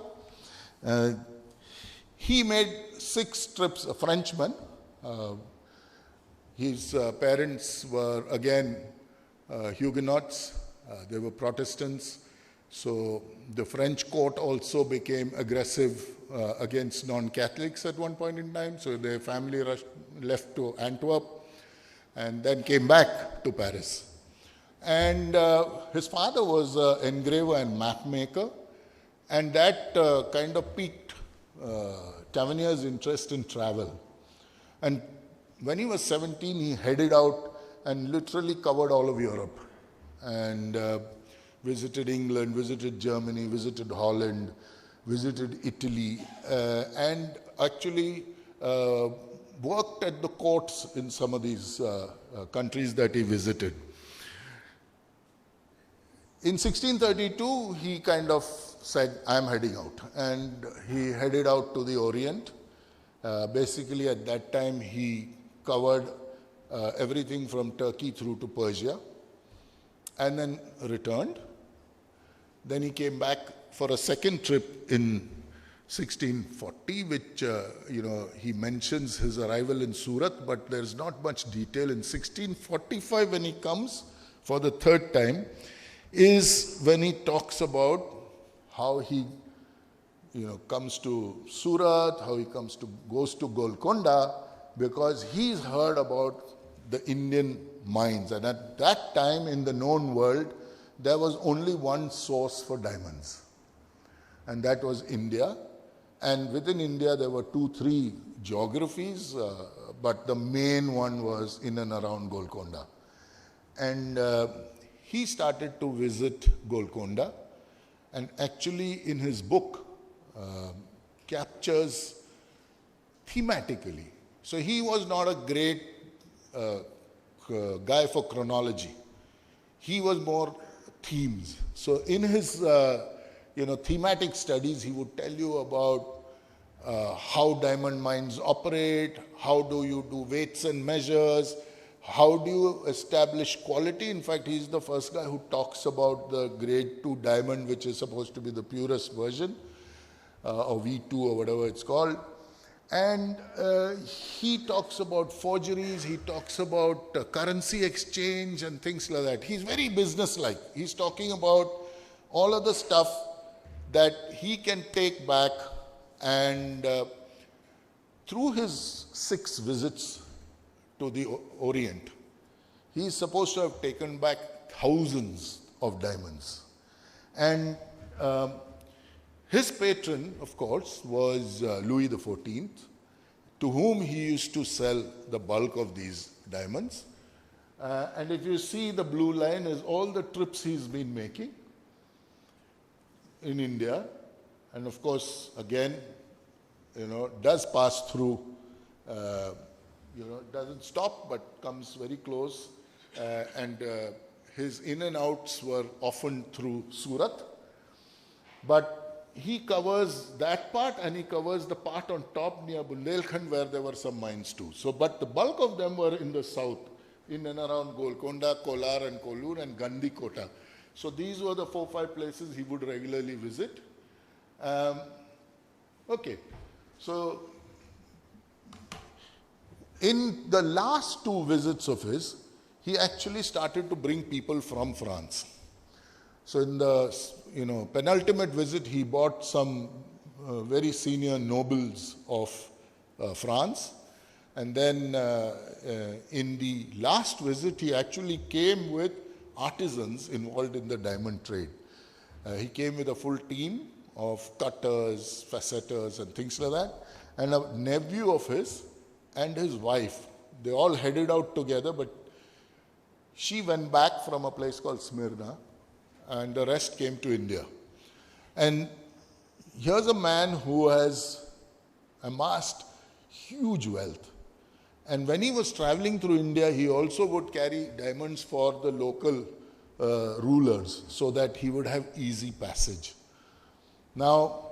He made 6 trips, a Frenchman. His parents were again Huguenots, they were Protestants. So the French court also became aggressive against non-Catholics at one point in time. So their family left to Antwerp and then came back to Paris. And his father was an engraver and map maker, and that kind of piqued Tavernier's interest in travel. And when he was 17, he headed out and literally covered all of Europe, and visited England, visited Germany, visited Holland, visited Italy, and actually worked at the courts in some of these countries that he visited. In 1632, he kind of said, I'm heading out. And he headed out to the Orient. Basically, at that time, he covered everything from Turkey through to Persia, and then returned. Then he came back for a second trip in 1640, which, he mentions his arrival in Surat, but there's not much detail. In 1645, when he comes for the third time, is when he talks about how he, comes to Surat, how he goes to Golconda, because he's heard about the Indian mines. And at that time in the known world, there was only one source for diamonds, and that was India. And within India, there were 2-3 geographies, but the main one was in and around Golconda. And he started to visit Golconda, and actually in his book captures thematically. So he was not a great guy for chronology. He was more themes. So in his thematic studies, he would tell you about how diamond mines operate, how do you do weights and measures, how do you establish quality. In fact, he's the first guy who talks about the grade 2 diamond, which is supposed to be the purest version, or V2 or whatever it's called. And he talks about forgeries, he talks about currency exchange and things like that. He's very businesslike. He's talking about all of the stuff that he can take back, and through his 6 visits to the Orient, he is supposed to have taken back thousands of diamonds. And his patron, of course, was Louis XIV, to whom he used to sell the bulk of these diamonds. And if you see, the blue line is all the trips he's been making in India. And of course, again, does pass through, doesn't stop, but comes very close. And his in and outs were often through Surat. But he covers that part, and he covers the part on top near Bundelkhand where there were some mines too. So, but the bulk of them were in the south, in and around Golconda, Kolar and Kolur and Gandikota. So these were the 4 or 5 places he would regularly visit. Okay, so in the last 2 visits of his, he actually started to bring people from France. So in the penultimate visit, he brought some very senior nobles of France. And then in the last visit, he actually came with artisans involved in the diamond trade. He came with a full team of cutters, facetters, and things like that. And a nephew of his and his wife, they all headed out together, but she went back from a place called Smyrna, and the rest came to India. And here's a man who has amassed huge wealth. And when he was traveling through India, he also would carry diamonds for the local rulers so that he would have easy passage. Now,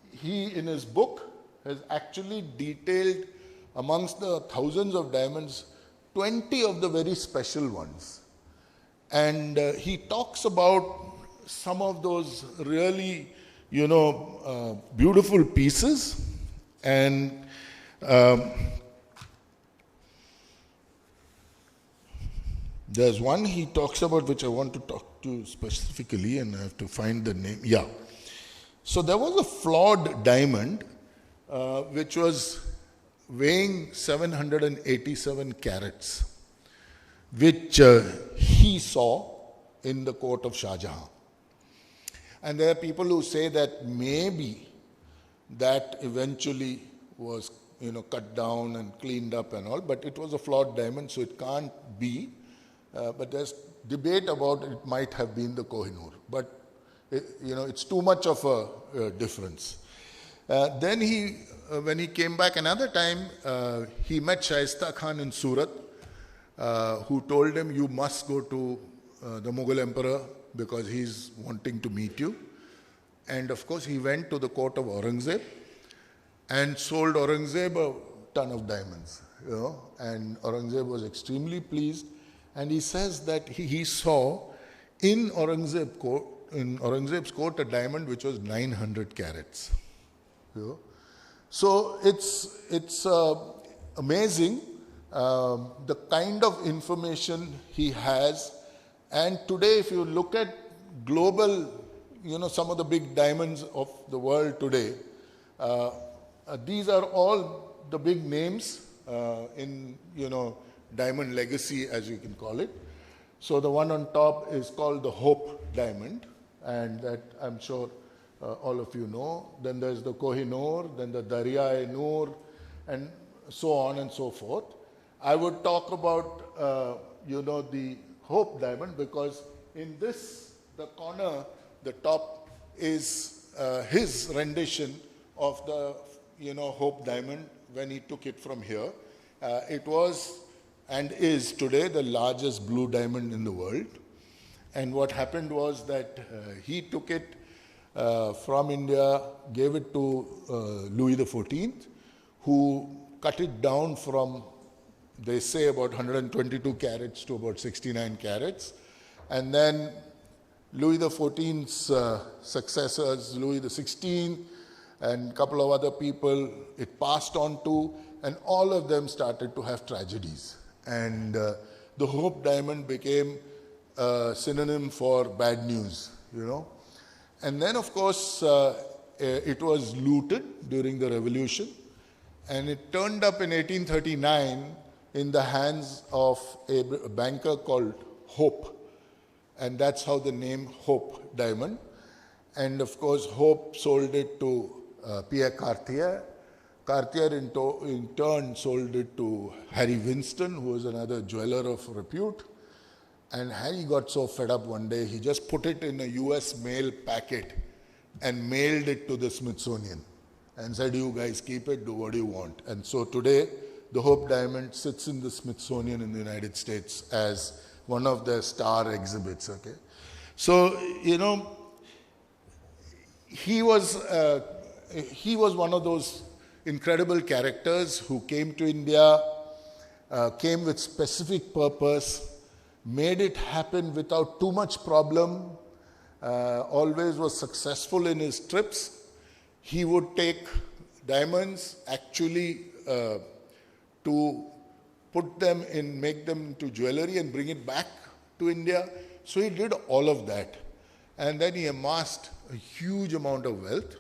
he in his book has actually detailed amongst the thousands of diamonds, 20 of the very special ones. And he talks about some of those really, beautiful pieces. And there's one he talks about which I want to talk to specifically, and I have to find the name. Yeah. So there was a flawed diamond which was weighing 787 carats, which he saw in the court of Shah Jahan. And there are people who say that maybe that eventually was cut down and cleaned up and all, but it was a flawed diamond, so it can't be. But there's debate about it might have been the Kohinoor. But it's too much of a difference. Then when he came back another time, he met Shaista Khan in Surat, who told him, you must go to the Mughal emperor because he's wanting to meet you. And of course, he went to the court of Aurangzeb and sold Aurangzeb a ton of diamonds. And Aurangzeb was extremely pleased. And he says that he saw in Aurangzeb's court a diamond which was 900 carats. So it's amazing the kind of information he has. And today, if you look at global, some of the big diamonds of the world today, these are all the big names in, diamond legacy, as you can call it. So the one on top is called the Hope diamond, and that I'm sure all of you know. Then there's the Kohinoor, then the Darya-e-Noor, and so on and so forth. I would talk about, the Hope diamond, because in this, the corner, the top is his rendition of the, Hope diamond when he took it from here. It was and is today the largest blue diamond in the world. And what happened was that he took it from India, gave it to Louis XIV, who cut it down from, they say, about 122 carats to about 69 carats. And then Louis XIV's successors, Louis XVI, and a couple of other people it passed on to, and all of them started to have tragedies. And the Hope diamond became a synonym for bad news, you know. And then, of course, it was looted during the revolution, and it turned up in 1839 in the hands of a banker called Hope. And that's how the name Hope diamond. And of course, Hope sold it to Pierre Cartier. Cartier in turn sold it to Harry Winston, who was another jeweler of repute. And Harry got so fed up one day, he just put it in a US mail packet and mailed it to the Smithsonian and said, you guys keep it, do what you want. And so today, the Hope diamond sits in the Smithsonian in the United States as one of their star exhibits, okay? So, you know, he was one of those incredible characters who came to India, came with specific purpose, made it happen without too much problem, always was successful in his trips. He would take diamonds actually to put them in, make them into jewelry and bring it back to India. So he did all of that. And then he amassed a huge amount of wealth.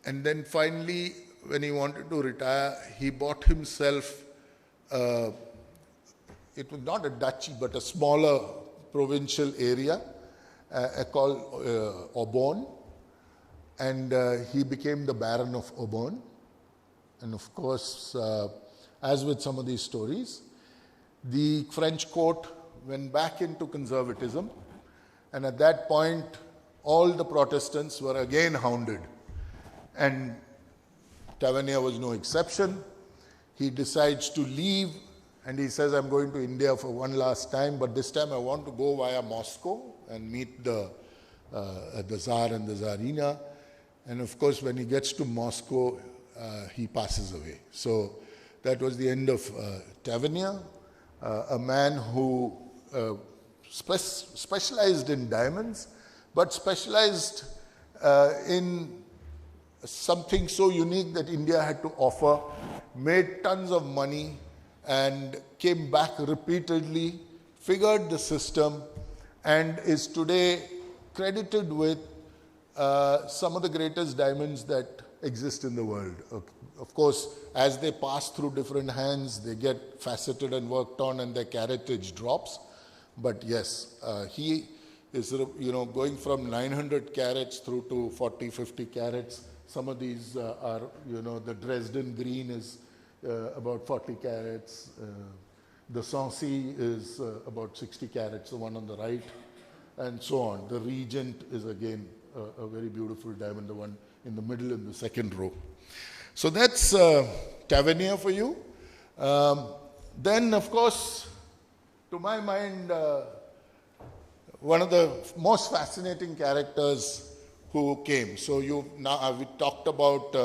And then finally, when he wanted to retire, he bought himself, it was not a duchy, but a smaller provincial area called Aubonne. And he became the Baron of Aubonne. And of course, as with some of these stories, the French court went back into conservatism. And at that point, all the Protestants were again hounded. And Tavernier was no exception. He decides to leave, and he says, I'm going to India for one last time, but this time I want to go via Moscow and meet the Tsar and the Tsarina. And of course, when he gets to Moscow, he passes away. So that was the end of Tavernier, a man who specialized in diamonds, but specialized in something so unique that India had to offer, made tons of money, and came back repeatedly, figured the system, and is today credited with some of the greatest diamonds that exist in the world. Of course, as they pass through different hands, they get faceted and worked on, and their caratage drops. But yes, he is, you know, going from 900 carats through to 40, 50 carats. Some of these are, you know, the Dresden green is about 40 carats. The Sancy is about 60 carats, the one on the right, and so on. The Regent is again a very beautiful diamond, the one in the middle in the second row. So that's Tavernier for you. Then, of course, to my mind, one of the most fascinating characters who came. So we talked about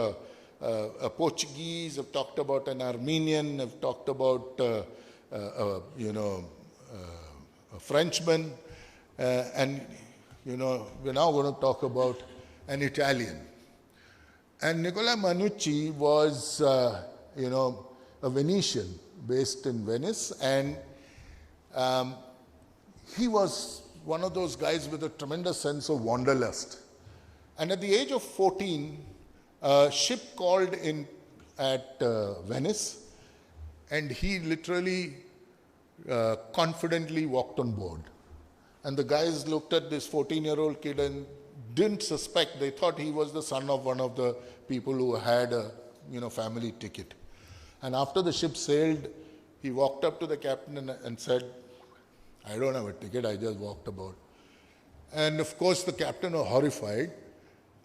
a Portuguese, I've talked about an Armenian, I've talked about a Frenchman, and we're now going to talk about an Italian. And Nicola Manucci was, a Venetian based in Venice, and he was one of those guys with a tremendous sense of wanderlust. And at the age of 14, a ship called in at Venice, and he literally confidently walked on board. And the guys looked at this 14-year-old kid and didn't suspect. They thought he was the son of one of the people who had a family ticket. And after the ship sailed, he walked up to the captain and said, I don't have a ticket, I just walked aboard. And of course the captain was horrified.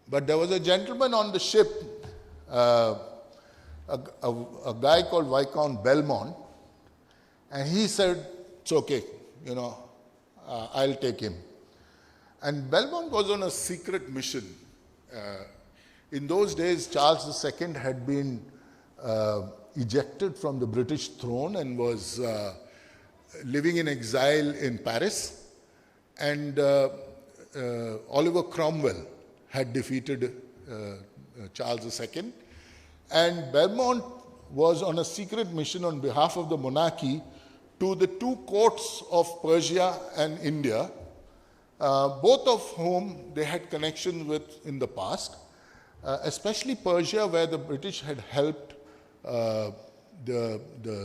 But there was a gentleman on the ship, a guy called Viscount Belmont, and he said, it's okay, I'll take him. And Belmont was on a secret mission. In those days, Charles II had been ejected from the British throne and was living in exile in Paris. And Oliver Cromwell had defeated Charles II. And Belmont was on a secret mission on behalf of the monarchy to the two courts of Persia and India, both of whom they had connections with in the past, especially Persia, where the British had helped the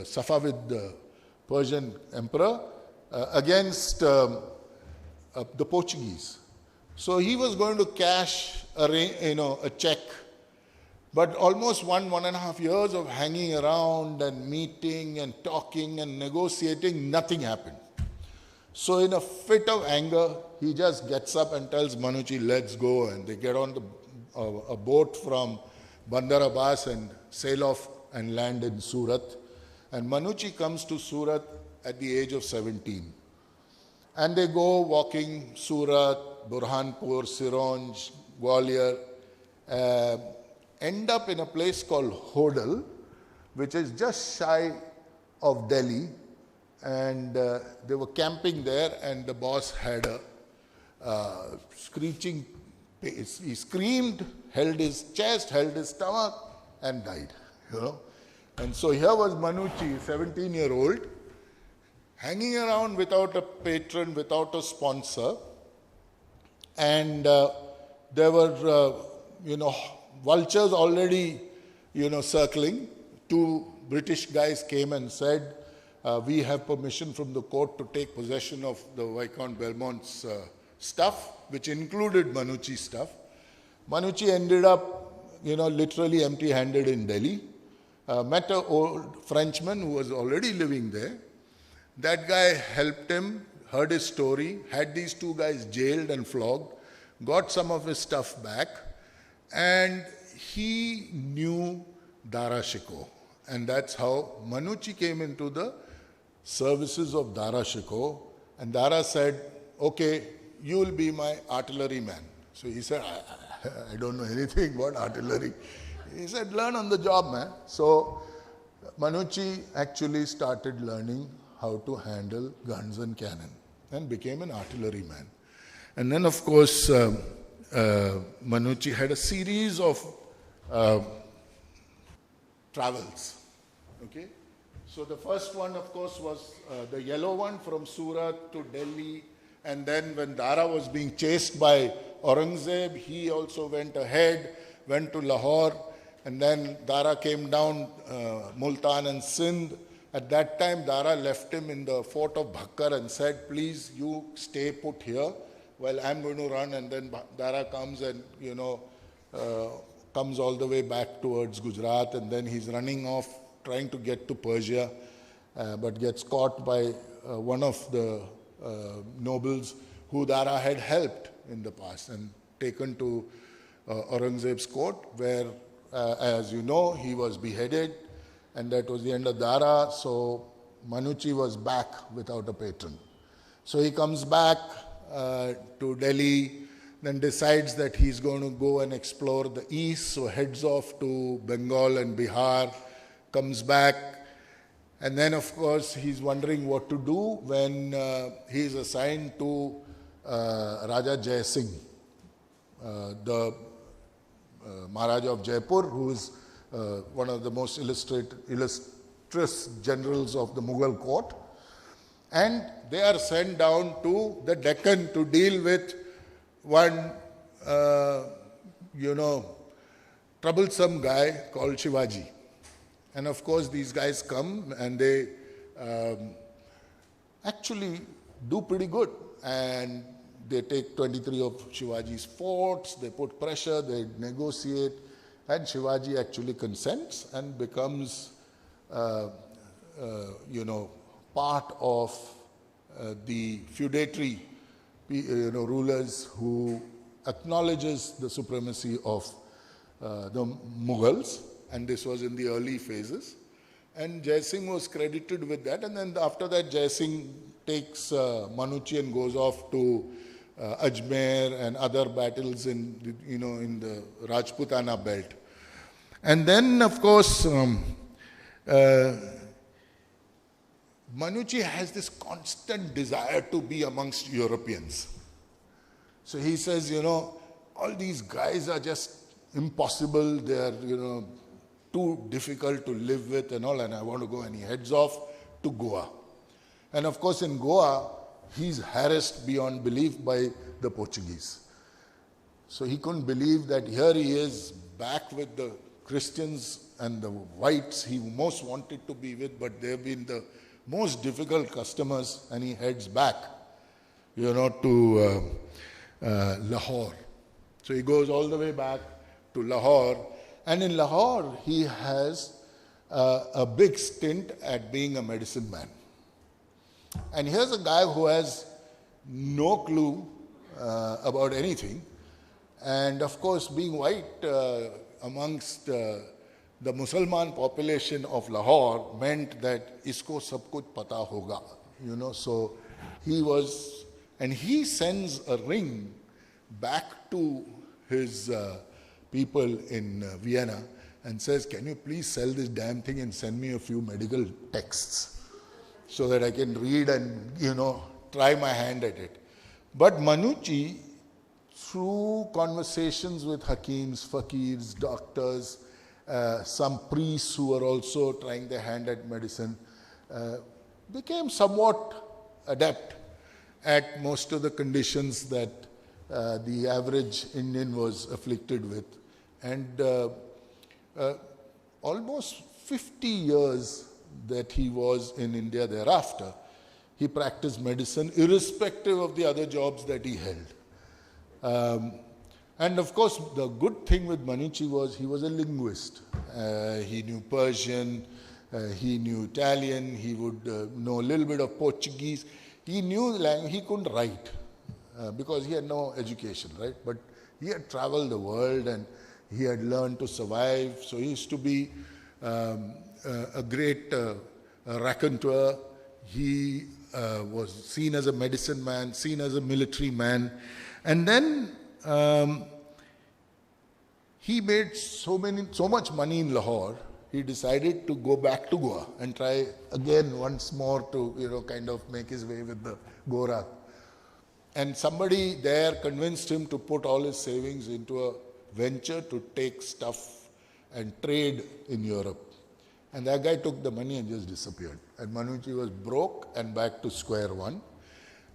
Safavid, the Persian emperor, against the Portuguese. So he was going to cash a check, but almost 1.5 years of hanging around and meeting and talking and negotiating, nothing happened. So in a fit of anger, he just gets up and tells Manucci, let's go. And they get on a boat from Bandar Abbas and sail off and land in Surat. And Manucci comes to Surat at the age of 17. And they go walking Surat, Burhanpur, Sironj, Gwalior, end up in a place called Hodal, which is just shy of Delhi. And they were camping there, and the boss had a screeching pace. He screamed, held his chest, held his stomach, and died. And so here was Manucci, 17-year-old, hanging around without a patron, without a sponsor. And there were, vultures already, circling. Two British guys came and said, we have permission from the court to take possession of the Viscount Belmont's stuff, which included Manucci's stuff. Manucci ended up, literally empty-handed in Delhi. Met an old Frenchman who was already living there. That guy helped him, heard his story, had these two guys jailed and flogged, got some of his stuff back, and he knew Dara Shikoh. And that's how Manucci came into the services of Dara Shikoh. And Dara said, okay, you will be my artillery man. So he said, I don't know anything about artillery. He said, learn on the job, man. So Manucci actually started learning how to handle guns and cannon and became an artillery man. And then, of course, Manucci had a series of travels. Okay? So the first one, of course, was the yellow one from Surat to Delhi. And then when Dara was being chased by Aurangzeb, he also went ahead, went to Lahore. And then Dara came down Multan and Sindh. At that time, Dara left him in the fort of Bhakkar and said, please, you stay put here while I'm going to run. And then Dara comes and, comes all the way back towards Gujarat. And then he's running off, trying to get to Persia, but gets caught by one of the nobles who Dara had helped in the past and taken to Aurangzeb's court, where, as you know, he was beheaded. And that was the end of Dara, so Manucci was back without a patron. So he comes back to Delhi, then decides that he's going to go and explore the east, so heads off to Bengal and Bihar, comes back, and then of course he's wondering what to do when he's assigned to Raja Jai Singh, the Maharaja of Jaipur, who is one of the most illustrious generals of the Mughal court. And they are sent down to the Deccan to deal with one, troublesome guy called Shivaji. And of course, these guys come and they actually do pretty good. And they take 23 of Shivaji's forts, they put pressure, they negotiate, and Shivaji actually consents and becomes, part of the feudatory rulers who acknowledges the supremacy of the Mughals, and this was in the early phases. And Jai Singh was credited with that, and then after that Jai Singh takes Manucci and goes off to Ajmer and other battles in the Rajputana belt. And then, of course, Manucci has this constant desire to be amongst Europeans. So he says, all these guys are just impossible, they are, too difficult to live with and all, and I want to go. And he heads off to Goa. And of course in Goa, he's harassed beyond belief by the Portuguese. So he couldn't believe that here he is back with the Christians and the whites he most wanted to be with, but they've been the most difficult customers, and he heads back, to Lahore. So he goes all the way back to Lahore, and in Lahore he has a big stint at being a medicine man. And here's a guy who has no clue about anything. And of course, being white amongst the Musalman population of Lahore meant that isko sab kuch pata hoga, So he sends a ring back to his people in Vienna and says, can you please sell this damn thing and send me a few medical texts so that I can read and, try my hand at it. But Manucci, through conversations with hakims, fakirs, doctors, some priests who were also trying their hand at medicine, became somewhat adept at most of the conditions that the average Indian was afflicted with. And almost 50 years that he was in India thereafter, he practiced medicine irrespective of the other jobs that he held. And of course, the good thing with Manucci was he was a linguist. He knew Persian, he knew Italian, he would know a little bit of Portuguese. He knew the language, he couldn't write because he had no education, right? But he had traveled the world and he had learned to survive. So he used to be a great raconteur. He was seen as a medicine man, seen as a military man. And then he made so much money in Lahore, he decided to go back to Goa and try again once more to, kind of make his way with the Gora. And somebody there convinced him to put all his savings into a venture to take stuff and trade in Europe. And that guy took the money and just disappeared. And Manucci was broke and back to square one.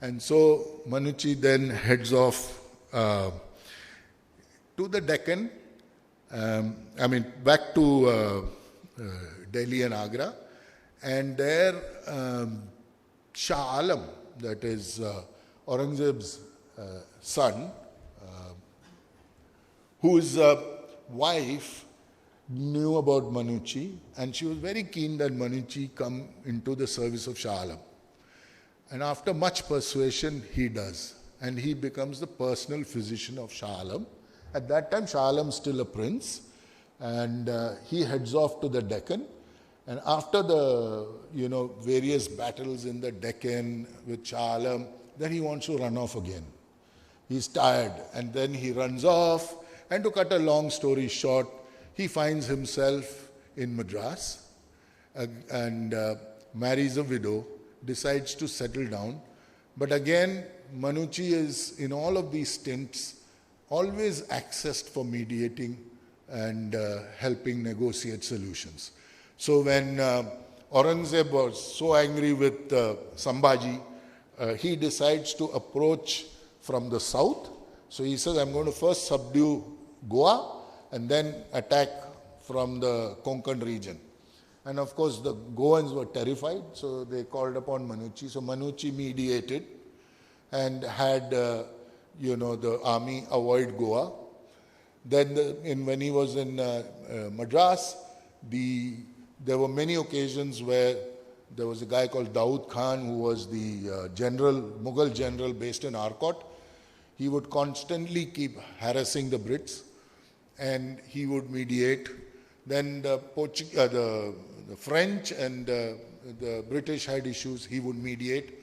And so Manucci then heads off to the Deccan, back to Delhi and Agra. And there Shah Alam, that is Aurangzeb's son, whose wife knew about Manucci, and she was very keen that Manucci come into the service of Shah Alam. And after much persuasion, he does. And he becomes the personal physician of Shah Alam. At that time, Shah Alam is still a prince. And he heads off to the Deccan. And after the, various battles in the Deccan with Shah Alam, then he wants to run off again. He's tired. And then he runs off. And to cut a long story short, he finds himself in Madras and marries a widow, decides to settle down. But again, Manucci is, in all of these stints, always accessed for mediating and helping negotiate solutions. So when Aurangzeb was so angry with Sambhaji, he decides to approach from the south. So he says, I'm going to first subdue Goa and then attack from the Konkan region. And of course, the Goans were terrified, so they called upon Manucci. So Manucci mediated and had, the army avoid Goa. Then when he was in Madras, there were many occasions where there was a guy called Daud Khan who was the Mughal general based in Arcot. He would constantly keep harassing the Brits and he would mediate. Then the French and the British had issues, he would mediate.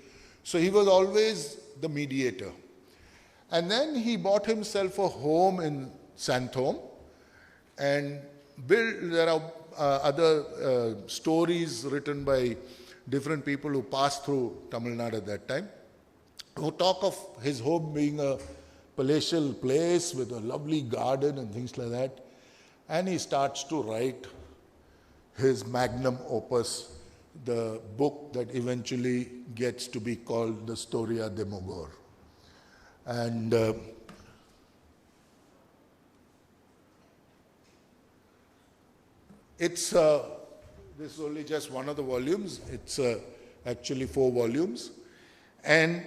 So he was always the mediator. And then he bought himself a home in Santhome and there are other stories written by different people who passed through Tamil Nadu at that time, who talk of his home being a palatial place with a lovely garden and things like that. And he starts to write his magnum opus, the book that eventually gets to be called the Storia de Mogor. And this is only just one of the volumes. It's actually 4 volumes. And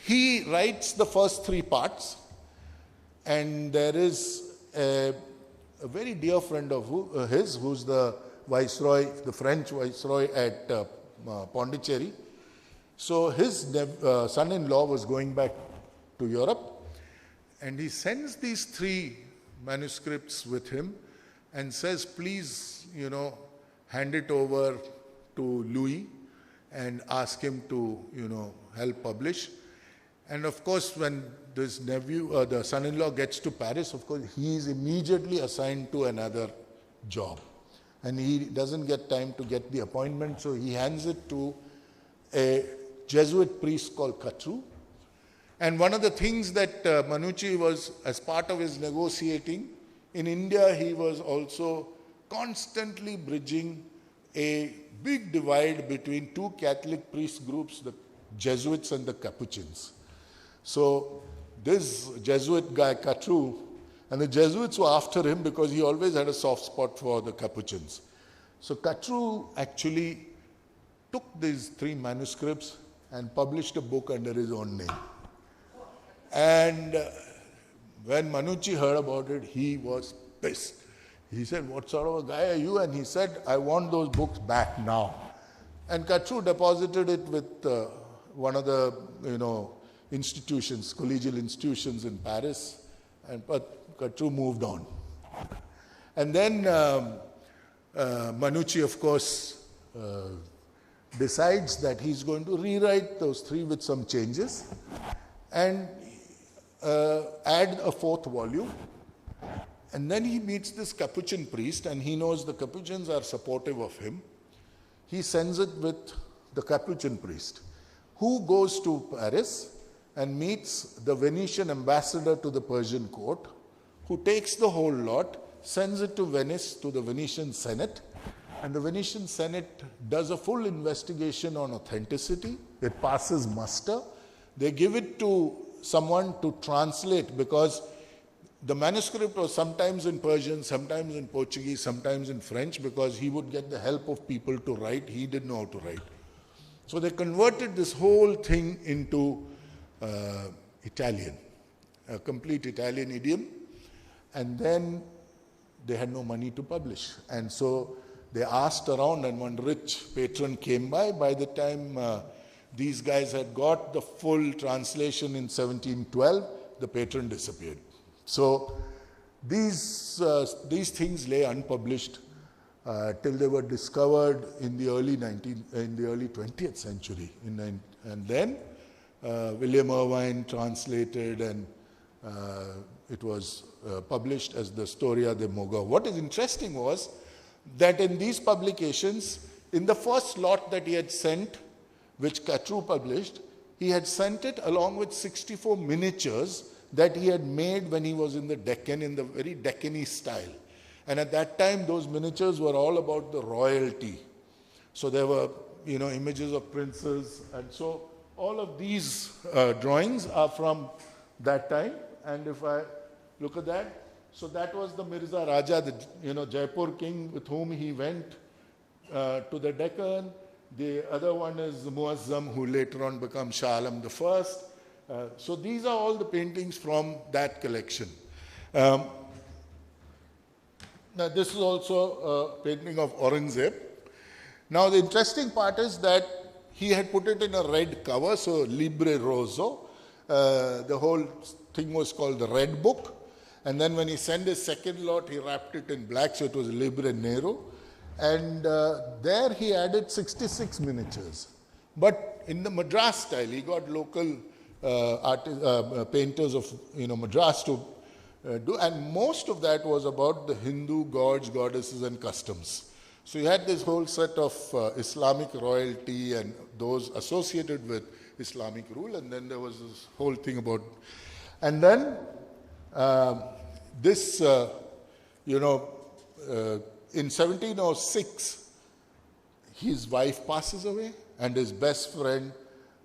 he writes the first 3 parts. And there is a very dear friend of his, who's the Viceroy, the French Viceroy at Pondicherry. So his son-in-law was going back to Europe, and he sends these 3 manuscripts with him and says, please, hand it over to Louis and ask him to, help publish. And of course, when this nephew, the son-in-law gets to Paris, of course, he is immediately assigned to another job. And he doesn't get time to get the appointment, so he hands it to a Jesuit priest called Katru. And one of the things that Manucci was, as part of his negotiating, in India he was also constantly bridging a big divide between 2 Catholic priest groups, the Jesuits and the Capuchins. So this Jesuit guy, Katru, and the Jesuits were after him because he always had a soft spot for the Capuchins. So Katru actually took these 3 manuscripts and published a book under his own name. And when Manucci heard about it, he was pissed. He said, what sort of a guy are you? And he said, I want those books back now. And Katru deposited it with one of the, institutions, collegial institutions in Paris. But Katru moved on. And then Manucci, of course, decides that he's going to rewrite those 3 with some changes and add a 4th volume. And then he meets this Capuchin priest, and he knows the Capuchins are supportive of him. He sends it with the Capuchin priest, who goes to Paris and meets the Venetian ambassador to the Persian court, who takes the whole lot, sends it to Venice, to the Venetian Senate, and the Venetian Senate does a full investigation on authenticity. It passes muster. They give it to someone to translate, because the manuscript was sometimes in Persian, sometimes in Portuguese, sometimes in French, because he would get the help of people to write. He didn't know how to write. So they converted this whole thing into Italian, a complete Italian idiom, and then they had no money to publish. And so they asked around, and one rich patron came by. By the time these guys had got the full translation in 1712, the patron disappeared. So these things lay unpublished till they were discovered in the early 20th century. And then William Irvine translated, and it was published as the Storia de Mogor. What is interesting was that in these publications, in the first lot that he had sent, which Katru published, he had sent it along with 64 miniatures that he had made when he was in the Deccan, in the very Deccanese style. And at that time, those miniatures were all about the royalty. So there were, images of princes. And so all of these drawings are from that time. And if I look at that, so that was the Mirza Raja, the Jaipur king with whom he went to the Deccan. The other one is Muazzam, who later on becomes Shah Alam I. So these are all the paintings from that collection. Now this is also a painting of Aurangzeb. Now the interesting part is that he had put it in a red cover, so Libre Rosso. The whole thing was called the Red Book. And then when he sent his second lot, he wrapped it in black, so it was Libre Nero. And there he added 66 miniatures. But in the Madras style, he got local painters of Madras to do, and most of that was about the Hindu gods, goddesses, and customs. So you had this whole set of Islamic royalty and those associated with Islamic rule, and then there was this whole thing about. And then this, in 1706, his wife passes away, and his best friend,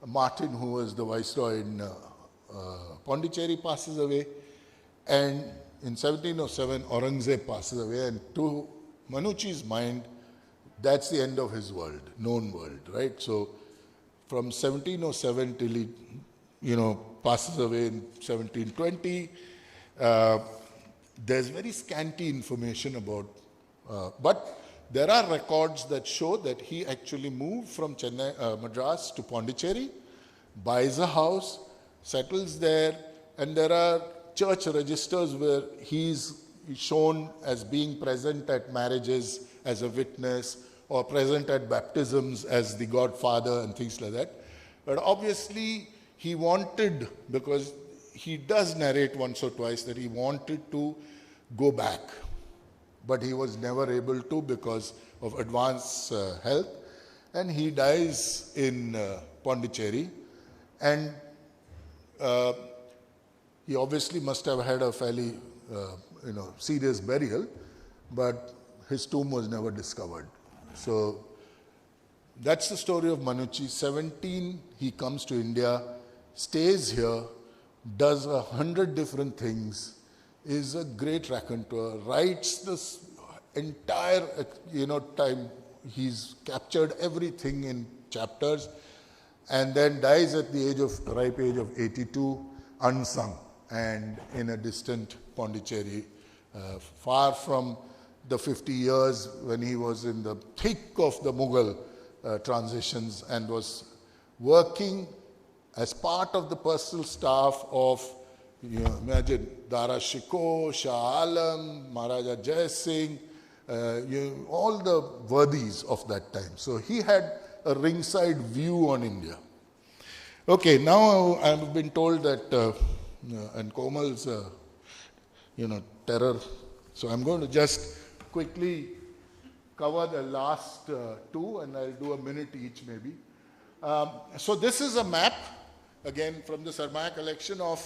Martin, who was the viceroy in Pondicherry, passes away. And in 1707, Aurangzeb passes away, and to Manucci's mind, that's the end of his world, known world, right? So from 1707 till he, passes away in 1720, there's very scanty information about, but there are records that show that he actually moved from Madras to Pondicherry, buys a house, settles there, and there are church registers where he's shown as being present at marriages as a witness, or present at baptisms as the godfather and things like that. But obviously he wanted, because he does narrate once or twice that he wanted to go back, but he was never able to because of advanced health, and he dies in Pondicherry. And he obviously must have had a fairly serious burial, but his tomb was never discovered. So that's the story of Manucci. 17, he comes to India, stays here, does 100 different things, is a great raconteur, writes this entire time. He's captured everything in chapters, and then dies at the ripe age of 82, unsung, and in a distant Pondicherry, far from the 50 years when he was in the thick of the Mughal transitions and was working as part of the personal staff of, imagine, Dara Shikoh, Shah Alam, Maharaja Jai Singh, all the worthies of that time. So he had a ringside view on India. Okay, now I've been told that, and Komal's, terror. So I'm going to just quickly cover the last two, and I'll do a minute each maybe. So this is a map, again from the Sarmaya collection, of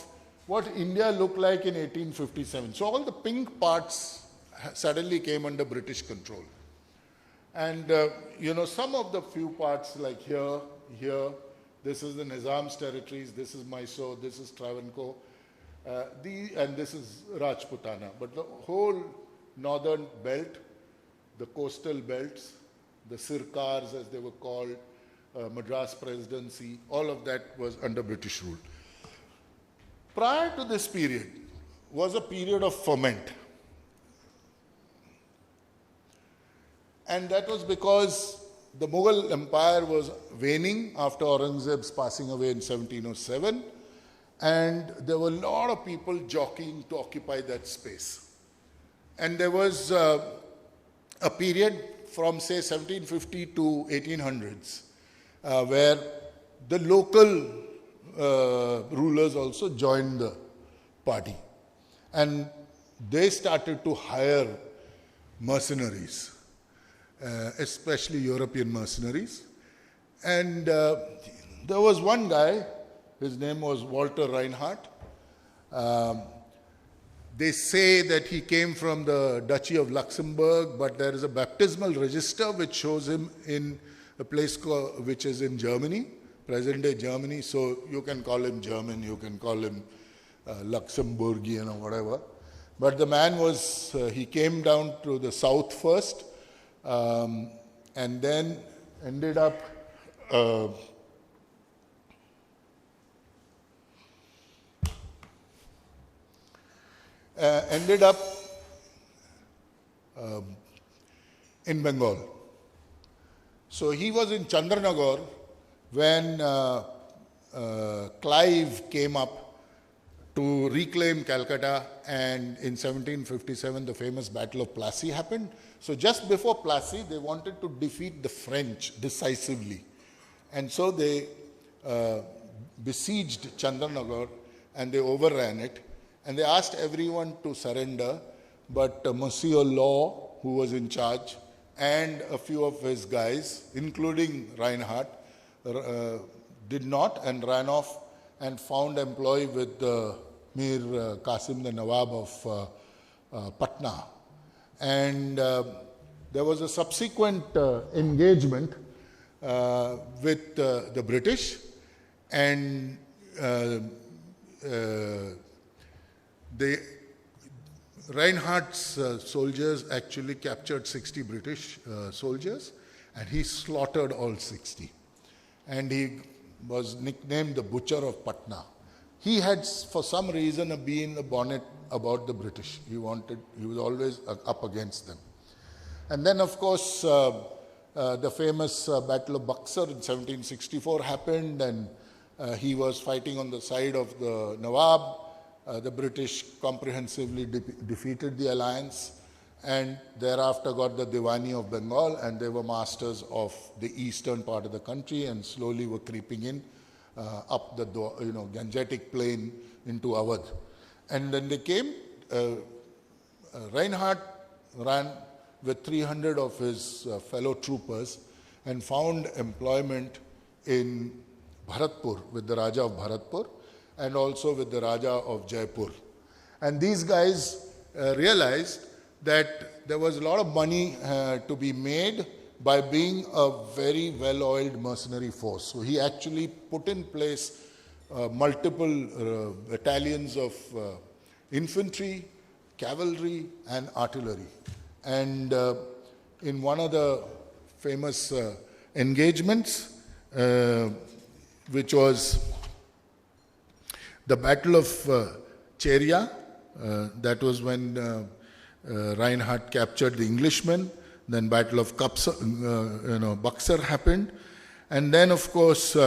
what India looked like in 1857. So all the pink parts suddenly came under British control. And, some of the few parts like here, this is the Nizam's territories, this is Mysore, this is Travancore, and this is Rajputana. But the whole northern belt, the coastal belts, the Sirkars as they were called, Madras Presidency, all of that was under British rule. Prior to this period was a period of ferment. And that was because the Mughal Empire was waning after Aurangzeb's passing away in 1707, and there were a lot of people jockeying to occupy that space. And there was a period from, say, 1750 to 1800s where the local rulers also joined the party. And they started to hire mercenaries, especially European mercenaries. And there was one guy, his name was Walter Reinhardt. They say that he came from the Duchy of Luxembourg, but there is a baptismal register which shows him in a place which is in Germany, present-day Germany. So you can call him German, you can call him Luxembourgian or whatever. But the man was, he came down to the south first, and then ended up in Bengal. So he was in Chandranagore when Clive came up to reclaim Calcutta, and in 1757 the famous Battle of Plassey happened. So just before Plassey, they wanted to defeat the French decisively. And so they besieged Chandranagore and they overran it. And they asked everyone to surrender, but Monsieur Law, who was in charge, and a few of his guys, including Reinhardt, did not, and ran off and found employ with the Mir Qasim, the Nawab of Patna. And there was a subsequent engagement with the British, and Reinhardt's soldiers actually captured 60 British soldiers, and he slaughtered all 60. And he was nicknamed the Butcher of Patna. He had, for some reason, been a bonnet about the British. He was always up against them. And then, of course, the famous Battle of Buxar in 1764 happened, and he was fighting on the side of the Nawab. The British comprehensively defeated the alliance, and thereafter got the Diwani of Bengal, and they were masters of the eastern part of the country and slowly were creeping in up the Gangetic plain into Awadh. And then they came, Reinhardt ran with 300 of his fellow troopers and found employment in Bharatpur with the Raja of Bharatpur and also with the Raja of Jaipur. And these guys realized that there was a lot of money to be made by being a very well-oiled mercenary force. So he actually put in place multiple battalions of infantry, cavalry, and artillery. And in one of the famous engagements, which was the Battle of Cheria, that was when Reinhardt captured the Englishmen. Then Battle of Buxar happened. And then, of course,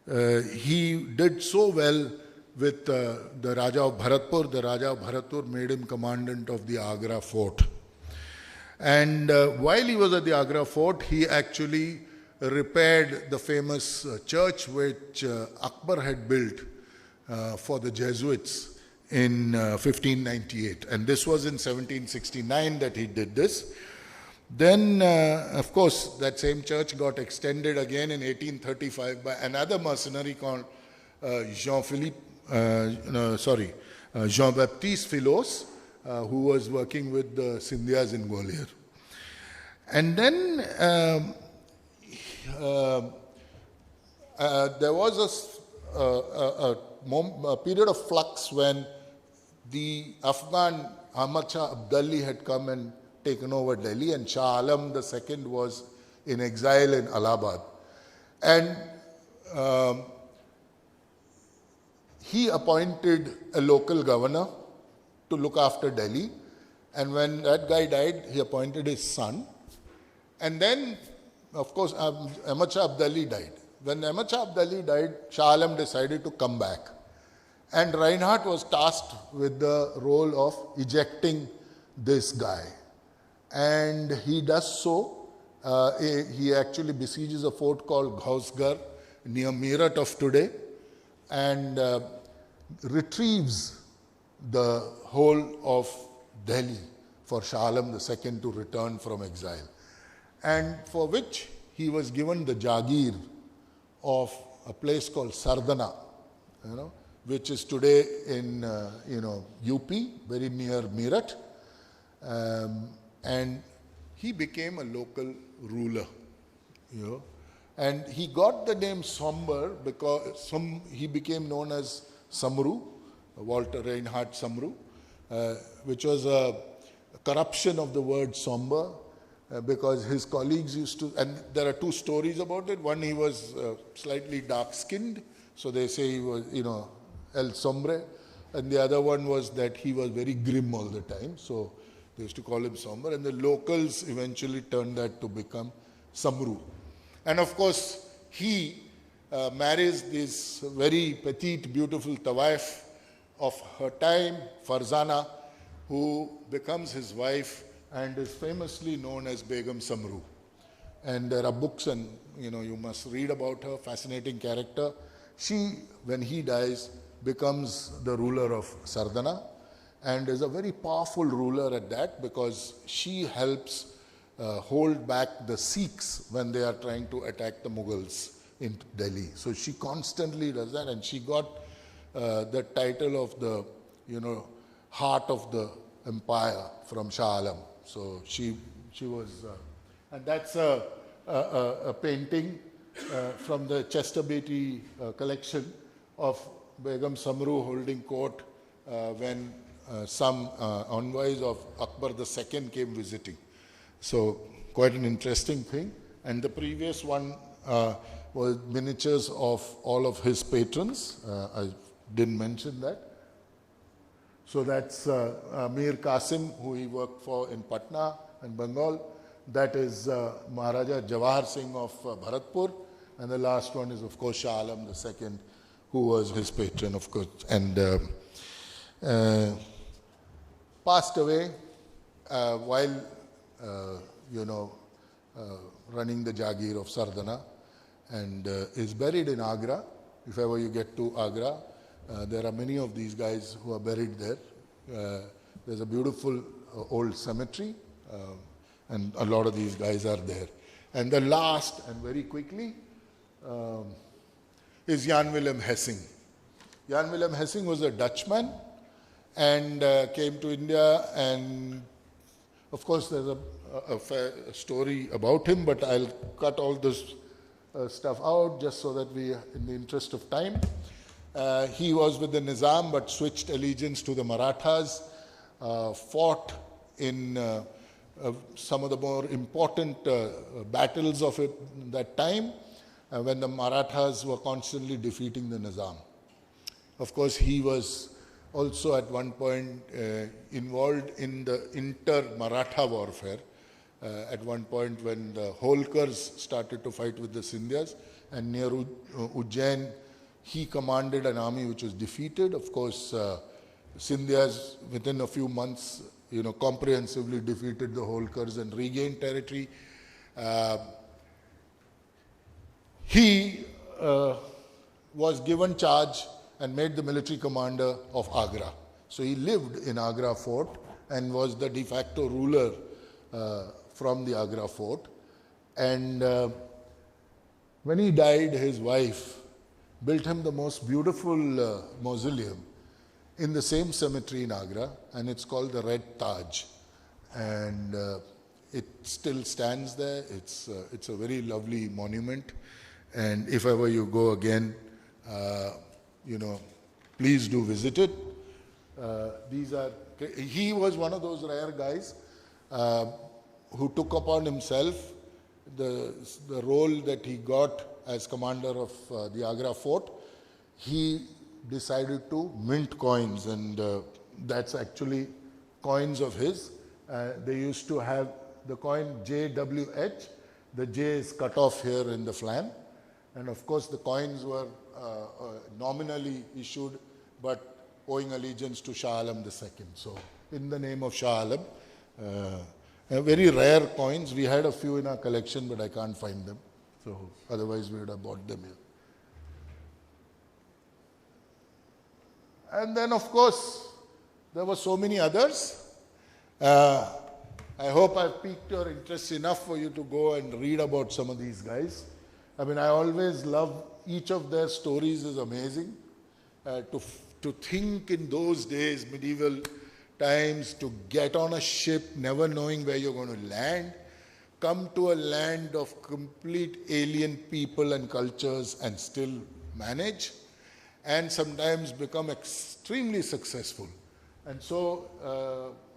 he did so well with the Raja of Bharatpur. The Raja of Bharatpur made him commandant of the Agra fort. And while he was at the Agra fort, he actually repaired the famous church which Akbar had built for the Jesuits in 1598. And this was in 1769 that he did this. Then, of course, that same church got extended again in 1835 by another mercenary called Jean-Baptiste Philos, who was working with the Scindias in Gwalior. And then there was a period of flux when the Afghan Ahmad Shah Abdali had come and taken over Delhi, and Shah Alam II was in exile in Allahabad. And he appointed a local governor to look after Delhi. And when that guy died, he appointed his son. And then, of course, Ahmad Shah Abdali died. When Ahmad Shah Abdali died, Shah Alam decided to come back. And Reinhardt was tasked with the role of ejecting this guy. And he does so. He actually besieges a fort called Ghausgar near Meerut of today and retrieves the whole of Delhi for Shah Alam II to return from exile. And for which he was given the Jagir of a place called Sardana, which is today in UP, very near Meerut. And he became a local ruler, and he got the name Somber because he became known as Samaru, Walter Reinhardt Samaru, which was a corruption of the word somber, because his colleagues used to, and there are two stories about it. One, he was slightly dark-skinned, so they say he was, El Sombre, and the other one was that he was very grim all the time, so they used to call him Somber, and the locals eventually turned that to become Samaru. And of course, he marries this very petite, beautiful Tawaif of her time, Farzana, who becomes his wife and is famously known as Begum Samaru. And there are books, and you must read about her, fascinating character. She, when he dies, becomes the ruler of Sardana, and is a very powerful ruler at that, because she helps hold back the Sikhs when they are trying to attack the Mughals in Delhi. So she constantly does that, and she got the title of the, heart of the empire from Shah Alam. So she was, and that's a painting from the Chester Beatty collection of Begum Samaru holding court when some envoys of Akbar II came visiting. So quite an interesting thing. And the previous one was miniatures of all of his patrons. I didn't mention that. So that's Mir Qasim, who he worked for in Patna and Bengal. That is Maharaja Jawahar Singh of Bharatpur. And the last one is, of course, Shah Alam II, who was his patron, of course, and passed away while, running the Jagir of Sardana, and is buried in Agra. If ever you get to Agra, there are many of these guys who are buried there. There's a beautiful old cemetery, and a lot of these guys are there. And the last, and very quickly, is Jan Willem Hessing. Jan Willem Hessing was a Dutchman and came to India, and of course there's a fair story about him, but I'll cut all this stuff out just so that we, in the interest of time. He was with the Nizam but switched allegiance to the Marathas, fought in some of the more important battles of that time when the Marathas were constantly defeating the Nizam. Of course, he was also at one point involved in the inter-Maratha warfare. At one point when the Holkars started to fight with the Scindias, and near Ujjain, he commanded an army which was defeated. Of course, Scindias within a few months, comprehensively defeated the Holkars and regained territory. He was given charge and made the military commander of Agra. So he lived in Agra fort and was the de facto ruler from the Agra fort. And when he died, his wife built him the most beautiful mausoleum in the same cemetery in Agra, and it's called the Red Taj. And it still stands there. It's a very lovely monument. And if ever you go again, please do visit it. He was one of those rare guys who took upon himself the role that he got as commander of the Agra fort. He decided to mint coins, and that's actually coins of his. They used to have the coin JWH. The J is cut off here in the flank. And of course, the coins were nominally issued, but owing allegiance to Shah Alam II. So, in the name of Shah Alam, very rare coins. We had a few in our collection, but I can't find them. So, otherwise we would have bought them here. And then, of course, there were so many others. I hope I've piqued your interest enough for you to go and read about some of these guys. I mean, I always love each of their stories is amazing. To think in those days, medieval times, to get on a ship, never knowing where you're going to land, come to a land of complete alien people and cultures and still manage, and sometimes become extremely successful. And so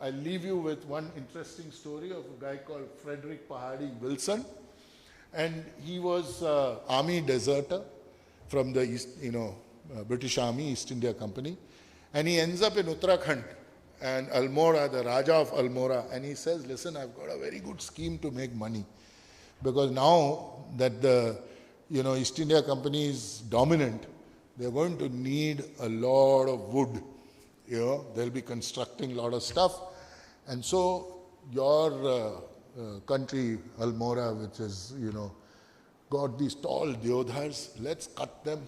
I'll leave you with one interesting story of a guy called Frederick Pahadi Wilson. And he was army deserter from the East, British Army, East India Company. And he ends up in Uttarakhand and Almora, the Raja of Almora. And he says, listen, I've got a very good scheme to make money. Because now that the East India Company is dominant, they're going to need a lot of wood. They'll be constructing a lot of stuff. And so your country, Almora, which is, got these tall deodhars, let's cut them.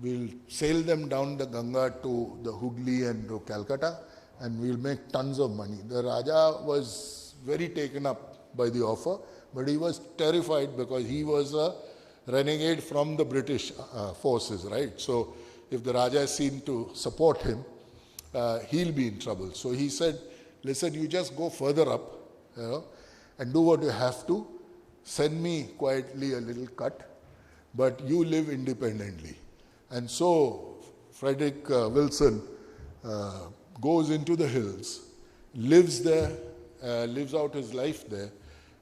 We'll sail them down the Ganga to the Hooghly and to Calcutta, and we'll make tons of money. The Raja was very taken up by the offer, but he was terrified because he was a renegade from the British forces, right? So if the Raja is seen to support him, he'll be in trouble. So he said, listen, you just go further up, and do what you have to. Send me quietly a little cut, but you live independently. And so Frederick Wilson goes into the hills, lives there, lives out his life there,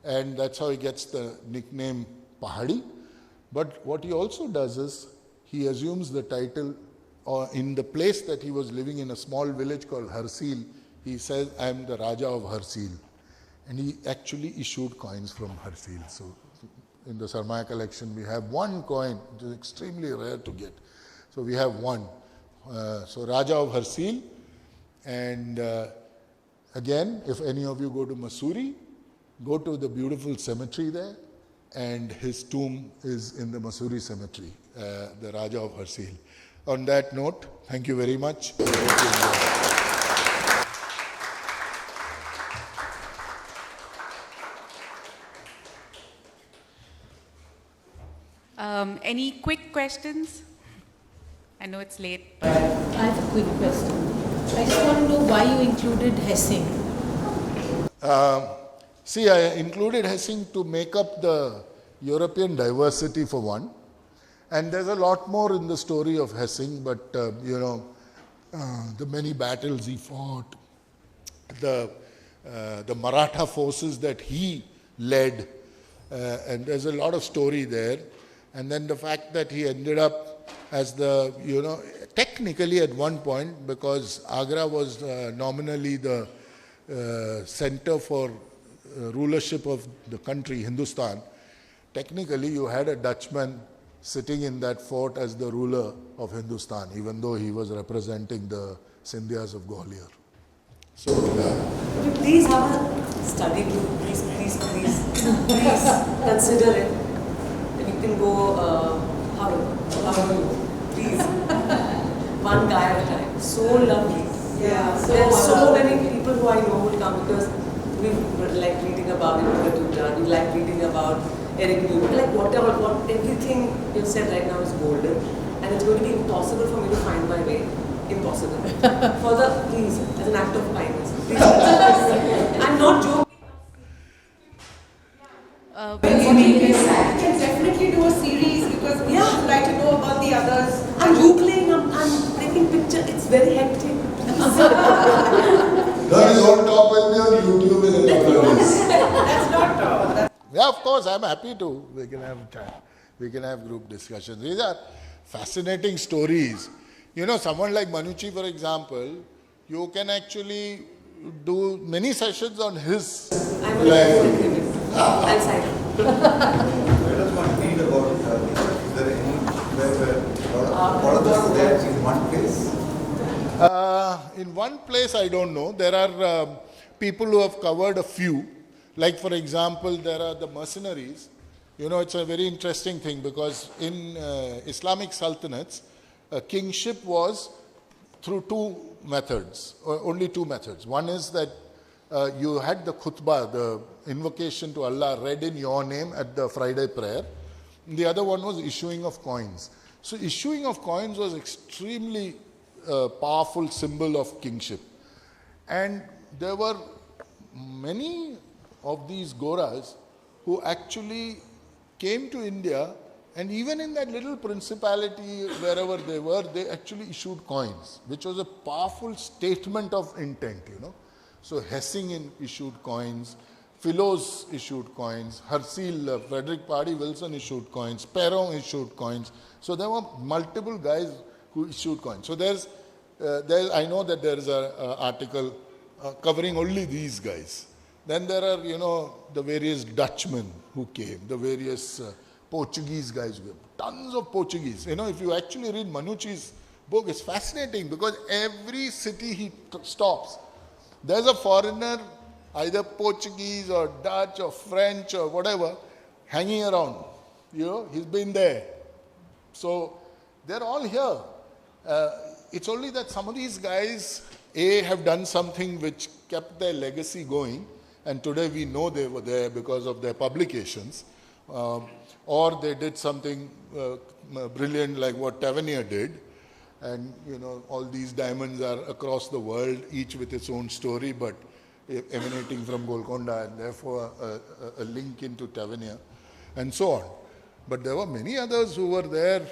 and that's how he gets the nickname Pahadi. But what he also does is, he assumes the title, or in the place that he was living in, a small village called Harsil, he says, I am the Raja of Harsil. And he actually issued coins from Harsil. So in the Sarmaya collection, we have one coin, which is extremely rare to get. So we have one. So Raja of Harsil. And again, if any of you go to Mussoorie, go to the beautiful cemetery there, and his tomb is in the Mussoorie cemetery, the Raja of Harsil. On that note, thank you very much. Any quick questions? I know it's late. I have a quick question. I just want to know why you included Hessing. See, I included Hessing to make up the European diversity for one. And there's a lot more in the story of Hessing, but the many battles he fought, the Maratha forces that he led, and there's a lot of story there. And then the fact that he ended up as the, technically at one point, because Agra was nominally the center for rulership of the country, Hindustan, technically you had a Dutchman sitting in that fort as the ruler of Hindustan, even though he was representing the Scindias of Gwalior. So, would you please have a study group? Please consider it. And you can go, please. One guy at a time. So lovely. Yeah, there are so many people who I know will come because we like reading about Peutingertable, we like reading about Eric Newman, like everything you've said right now is golden, and it's going to be impossible for me to find my way. Impossible. Please, as an act of kindness, please. I'm not joking. We can definitely do a series because we would like to know about the others. I'm Googling, I'm taking pictures, it's very hectic. that is on top of your YouTube in a couple of days. That's not Yeah, of course, I'm happy to. We can have chat. We can have group discussions. These are fascinating stories. Someone like Manucci, for example, you can actually do many sessions on his life. I'll sign. Where does one read about is there any where all of this is there in one place? In one place, I don't know. There are people who have covered a few. Like, for example, there are the Mercenaries. It's a very interesting thing because in Islamic sultanates, kingship was through two methods, or only two methods. One is that you had the khutbah, the invocation to Allah read in your name at the Friday prayer. The other one was issuing of coins. So issuing of coins was extremely powerful symbol of kingship. And there were many of these Goras who actually came to India, and even in that little principality, wherever they were, they actually issued coins, which was a powerful statement of intent, So Hessing issued coins, Philos issued coins, Harsil, Frederick Pahadi Wilson issued coins, Perron issued coins. So there were multiple guys who issued coins. So I know that there is an article covering only these guys. Then there are, the various Dutchmen who came, the various Portuguese guys who came, tons of Portuguese. If you actually read Manucci's book, it's fascinating because every city he stops, there's a foreigner, either Portuguese or Dutch or French or whatever, hanging around. He's been there. So they're all here. It's only that some of these guys, have done something which kept their legacy going, and today we know they were there because of their publications, or they did something brilliant like what Tavernier did. And, all these diamonds are across the world, each with its own story, but emanating from Golconda, and therefore a link into Tavernier, and so on. But there were many others who were there,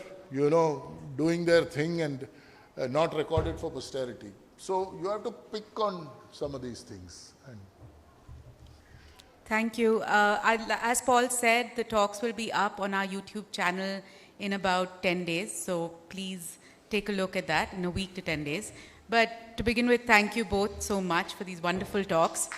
doing their thing and not recorded for posterity. So you have to pick on some of these things. Thank you. As Paul said, the talks will be up on our YouTube channel in about 10 days. So please take a look at that in a week to 10 days. But to begin with, thank you both so much for these wonderful talks.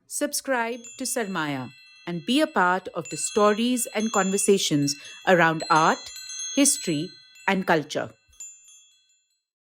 Subscribe to Sarmaya and be a part of the stories and conversations around art, history, and culture.